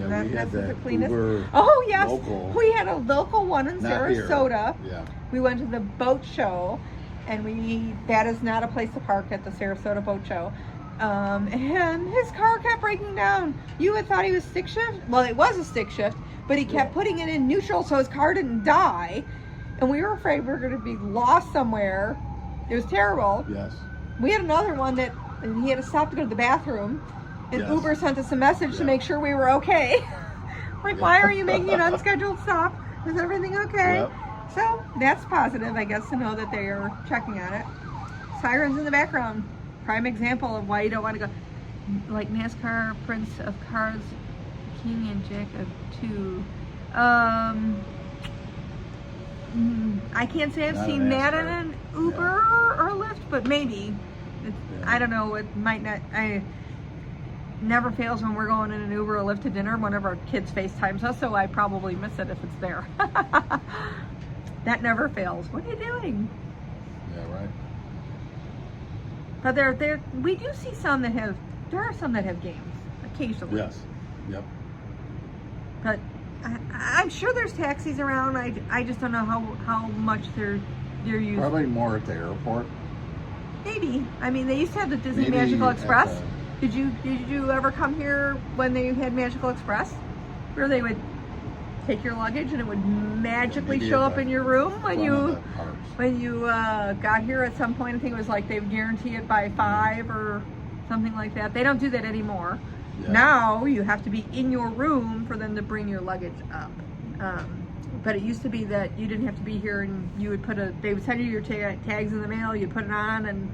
A: not
B: we had
A: the
B: that
A: cleanest.
B: Uber
A: Oh yes,
B: local.
A: we had a local one in
B: Not here.
A: Sarasota.
B: Yeah.
A: We went to the boat show, and that is not a place to park at the Sarasota boat show. And his car kept breaking down. You had thought he was stick shift. Well, it was a stick shift, but he kept putting it in neutral so his car didn't die. And we were afraid we were going to be lost somewhere. It was terrible.
B: Yes.
A: We had another one that he had to stop to go to the bathroom, and
B: Yes.
A: Uber sent us a message to
B: Yeah.
A: make sure we were okay. Like,
B: Yeah.
A: why are you making an unscheduled stop? Is everything okay?
B: Yep.
A: So that's positive, I guess, to know that they are checking on it. Sirens in the background. Prime example of why you don't want to go. Like NASCAR, Prince of Cars, King and Jack of Two. I can't say I've
B: Not
A: seen
B: an
A: that in
B: NASCAR.
A: an Uber or a Lyft, but maybe. It's,
B: Yeah.
A: I don't know. It might not. I never fails when we're going in an Uber or Lyft to dinner. One of our kids FaceTimes us, so I probably miss it if it's there. That never fails. What are you doing?
B: Yeah, right.
A: But we do see some that have. There are some that have games occasionally.
B: Yes. Yep.
A: But I'm sure there's taxis around. I just don't know how much they're used.
B: Probably more at the airport.
A: Maybe. I mean, they used to have the Disney
B: Maybe
A: Magical
B: at
A: Express.
B: the-
A: Did you ever come here when they had Magical Express, where they would take your luggage and it would magically
B: Maybe
A: show
B: at
A: up
B: the
A: in your room when
B: front of
A: you
B: the parks.
A: got here at some point? I think it was like they would guarantee it by 5 or something like that. They don't do that anymore.
B: Yeah.
A: Now you have to be in your room for them to bring your luggage up. But it used to be that you didn't have to be here, and you would they would send you your tags in the mail, you put it on, and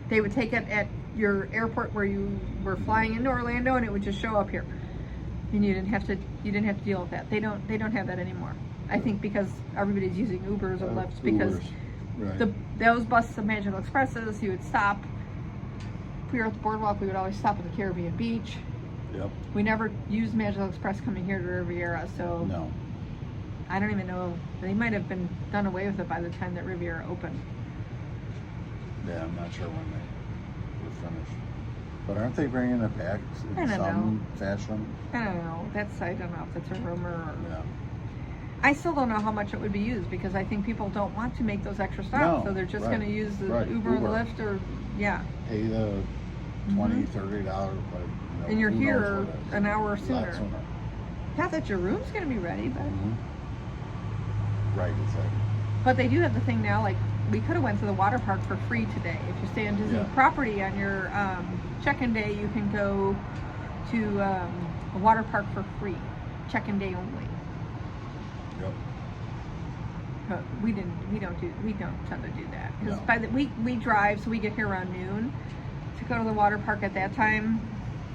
A: they would take it at your airport where you were flying into Orlando, and it would just show up here. And you didn't have to deal with that. They don't have that anymore. I think because everybody's using Ubers or Lyfts, because
B: Ubers, right.
A: those buses of Magical Expresses, you would stop. If we were at the boardwalk, we would always stop at the Caribbean Beach.
B: Yep.
A: We never used Magical Express coming here to Riviera, so
B: No.
A: I don't even know. They might have been done away with it by the time that Riviera opened.
B: Yeah, I'm not sure when they were finished. But aren't they bringing it back
A: I
B: in
A: don't
B: some fashion?
A: I don't know. I don't know if it's a rumor or...
B: Yeah.
A: I still don't know how much it would be used, because I think people don't want to make those extra stops,
B: No,
A: so they're just
B: right,
A: going to use the
B: right,
A: Uber or the
B: Uber.
A: Lyft, or
B: Pay the $20, $30, but
A: and you're
B: who knows
A: here
B: what it is.
A: an hour
B: A lot
A: sooner. Not that your room's going to be ready, but
B: Right, exactly.
A: but they do have the thing now. Like, we could have went to the water park for free today. If you stay on Disney
B: Yeah.
A: property on your check-in day, you can go to a water park for free, check-in day only.
B: Yep.
A: But we don't tend to do that, because
B: No.
A: we drive, so we get here around noon. To go to the water park at that time,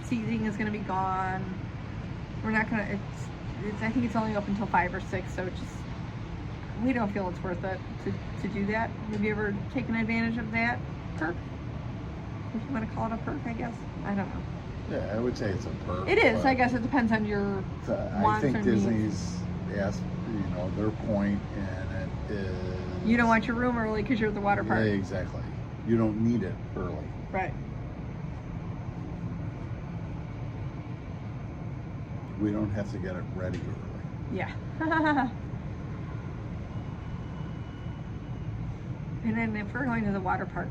A: seating is going to be gone. We're not going to. I think it's only open until 5 or 6, so we don't feel it's worth it to do that. Have you ever taken advantage of that perk? If you want to call it a perk, I guess. I don't know.
B: Yeah, I would say it's a perk.
A: It is.
B: but
A: I guess it depends on your
B: I
A: wants
B: think
A: or needs.
B: Disney's asked, their point, and it is.
A: You don't want your room early because you're at the water park.
B: Yeah, exactly. You don't need it early.
A: Right.
B: We don't have to get it ready early.
A: Yeah. And then if we're going to the water park,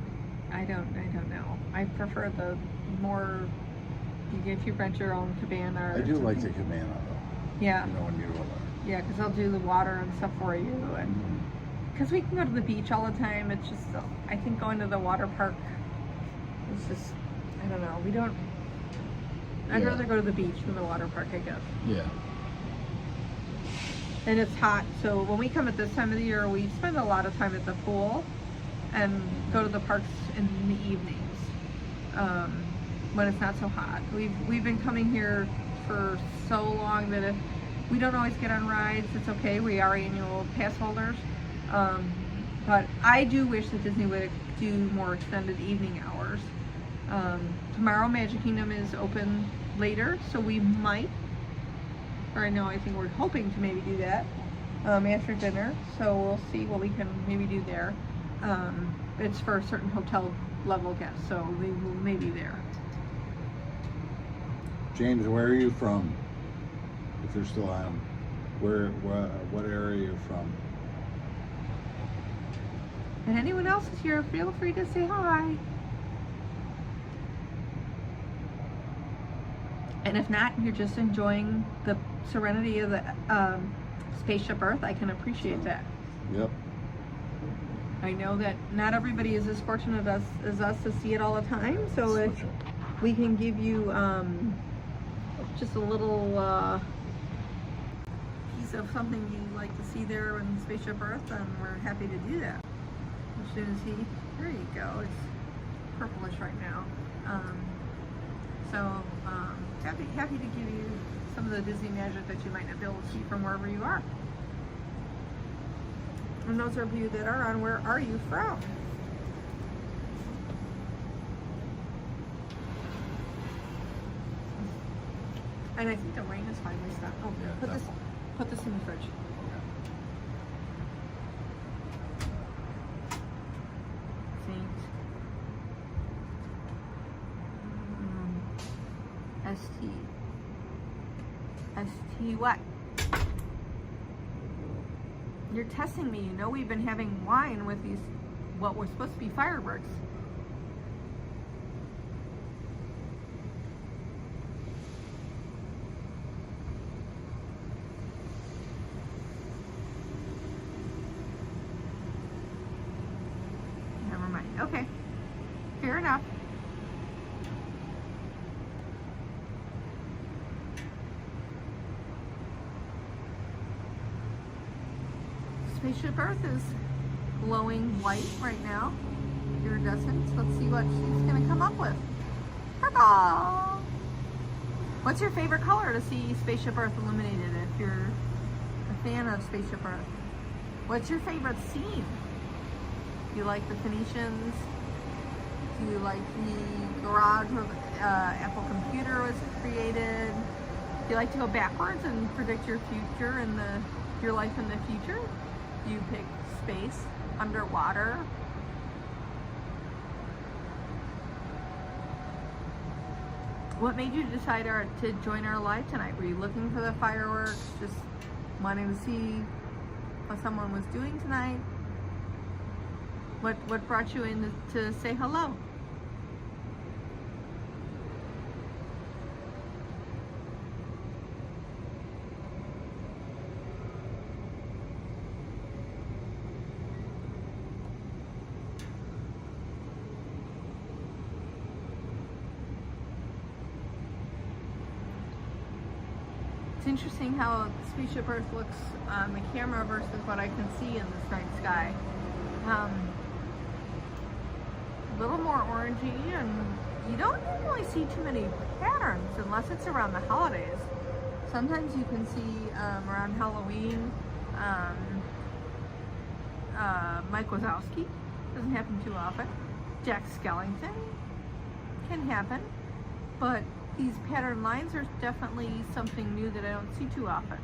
A: I don't know. I prefer the more if you rent your own cabana. Or
B: I do like the
A: something.
B: cabana though.
A: Yeah.
B: When you go there.
A: Yeah, because they'll do the water and stuff for you, and because we can go to the beach all the time. It's just, I think going to the water park is just, I don't know. We don't. I'd
B: Yeah.
A: rather go to the beach than the water park, I guess.
B: Yeah.
A: And it's hot, so when we come at this time of the year, we spend a lot of time at the pool and go to the parks in the evenings when it's not so hot. We've been coming here for so long that if we don't always get on rides, it's okay. We are annual pass holders, but I do wish that Disney would do more extended evening hours. Tomorrow, Magic Kingdom is open later, so we might. Or I think we're hoping to maybe do that after dinner. So we'll see what we can maybe do there. It's for a certain hotel level guests, so we will maybe there.
B: James, where are you from? If you're still on, what area are you from?
A: And anyone else is here, feel free to say hi. And if not, you're just enjoying the serenity of the spaceship Earth, I can appreciate that.
B: Yep.
A: I know that not everybody is as fortunate as us to see it all the time, so if we can give you just a little piece of something you like to see there in Spaceship Earth, then we're happy to do that. As soon as there you go, it's purplish right now. Happy to give you some of the Disney magic that you might not be able to see from wherever you are. And those of you that are on, where are you from? And I think the rain is finally stopped. Oh, yeah, put this in the fridge. ST what? You're testing me. You know we've been having wine with these, what were supposed to be fireworks. Never mind. Okay. Fair enough. Spaceship Earth is glowing white right now, iridescent. Let's see what she's going to come up with. Purple! What's your favorite color to see Spaceship Earth illuminated if you're a fan of Spaceship Earth? What's your favorite scene? Do you like the Phoenicians? Do you like the garage where Apple Computer was created? Do you like to go backwards and predict your future and your life in the future? You pick space, underwater. What made you decide to join our live tonight? Were you looking for the fireworks, just wanting to see what someone was doing tonight? What brought you in to say hello? It's interesting how Spaceship Earth looks on the camera versus what I can see in this night sky. A little more orangey, and you don't normally see too many patterns unless it's around the holidays. Sometimes you can see around Halloween. Mike Wazowski, doesn't happen too often. Jack Skellington can happen, but these pattern lines are definitely something new that I don't see too often.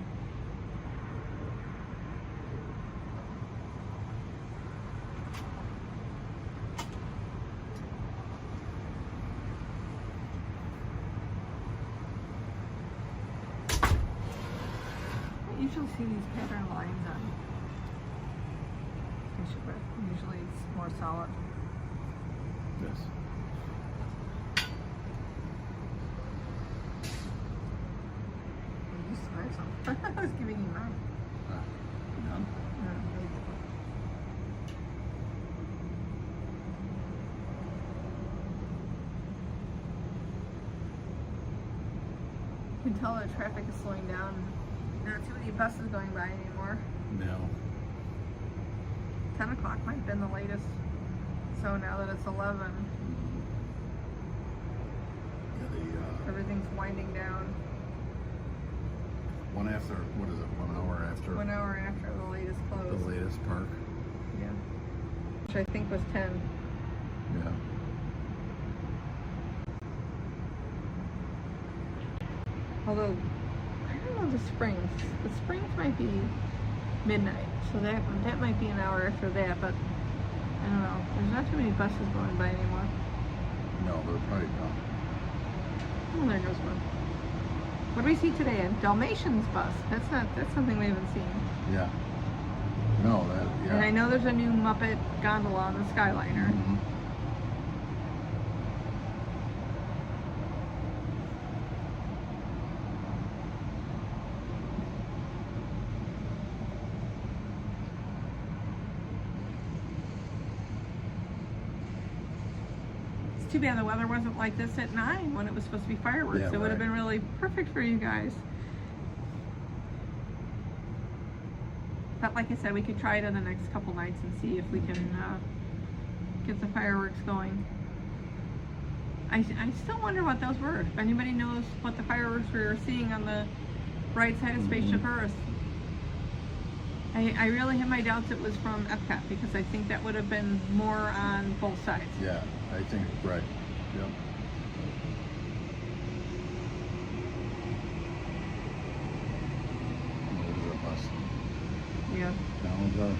A: I usually see these pattern lines on Spaceship Earth. Usually it's more solid.
B: Yes.
A: I was giving you mine.
B: None?
A: You can tell the traffic is slowing down. There aren't too many buses going by anymore.
B: No.
A: 10 o'clock might have been the latest. So now that it's 11,
B: Yeah,
A: everything's winding down.
B: one after, what is it, 1 hour after
A: 1 hour after the latest close.
B: the latest park?
A: Yeah. Which I think was 10.
B: Yeah.
A: Although, I don't know the springs. The springs might be midnight, so that might be an hour after that, but I don't know. There's not too many buses going by anymore.
B: No, they're probably gone.
A: Oh, there goes one. What do we see today? A Dalmatians bus. That's something we haven't seen.
B: Yeah. No, yeah.
A: And I know there's a new Muppet gondola on the Skyliner.
B: Mhm.
A: too bad the weather wasn't like this at 9 when it was supposed to be fireworks.
B: Yeah,
A: It would have
B: right.
A: been really perfect for you guys. But like I said, we could try it on the next couple nights and see if we can get the fireworks going. I still wonder what those were. If anybody knows what the fireworks we were seeing on the right side of Spaceship Earth. I really have my doubts it was from Epcot, because I think that would have been more on both sides.
B: Yeah, I think, right, yep. There's a bus.
A: Yeah.
B: Down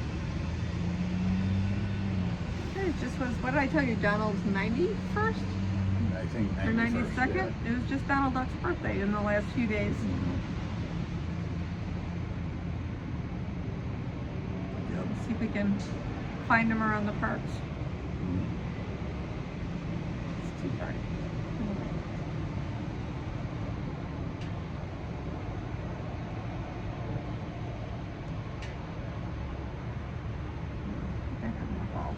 A: It just was, what did I tell you, Donald's 91st?
B: I think
A: Or
B: 91st,
A: 92nd?
B: yeah.
A: It was just Donald Duck's birthday in the last few days.
B: Yep.
A: See if we can find him around the parks. It's too dark. Put it back on the ball.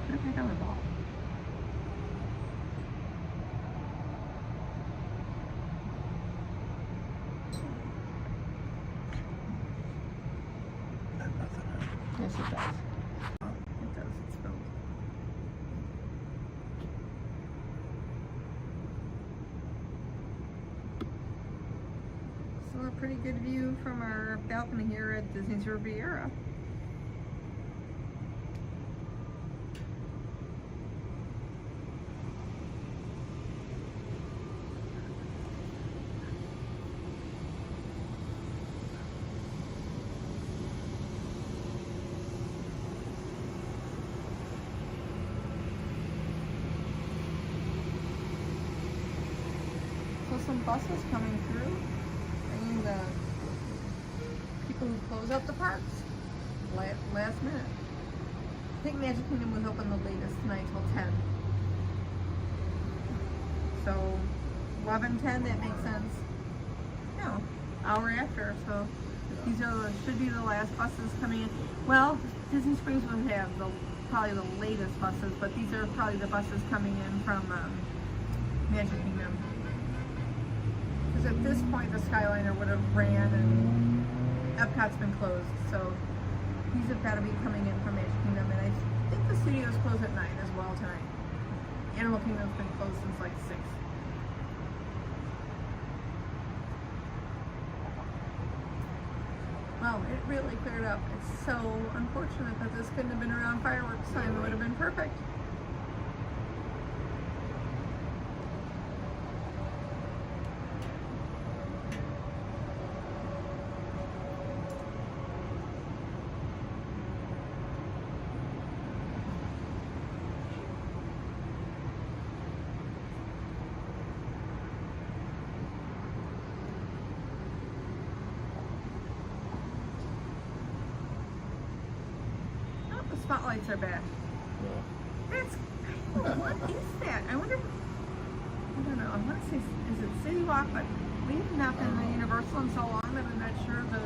A: Put it back on the ball. Yes, it does. It does. It's spelled. So a pretty good view from our balcony here at Disney's Riviera. So some buses coming through, bringing the people who close up the parks last minute. I think Magic Kingdom was open the latest tonight till 10. So 11:10, that makes sense. No, hour after. So these are should be the last buses coming in. Well, Disney Springs will have probably the latest buses, but these are probably the buses coming in from Magic Kingdom. Because at this point the Skyliner would have ran and Epcot's been closed, so these have got to be coming in from Magic Kingdom, and I think the studios close at 9 as well tonight. Animal Kingdom's been closed since like 6. Wow, it really cleared up. It's so unfortunate that this couldn't have been around fireworks time. It would have been perfect. Spotlights are back. That's, what is that? I wonder, I don't know, I want to say, is it City Walk? But we have not been to Universal in so long that I'm not sure the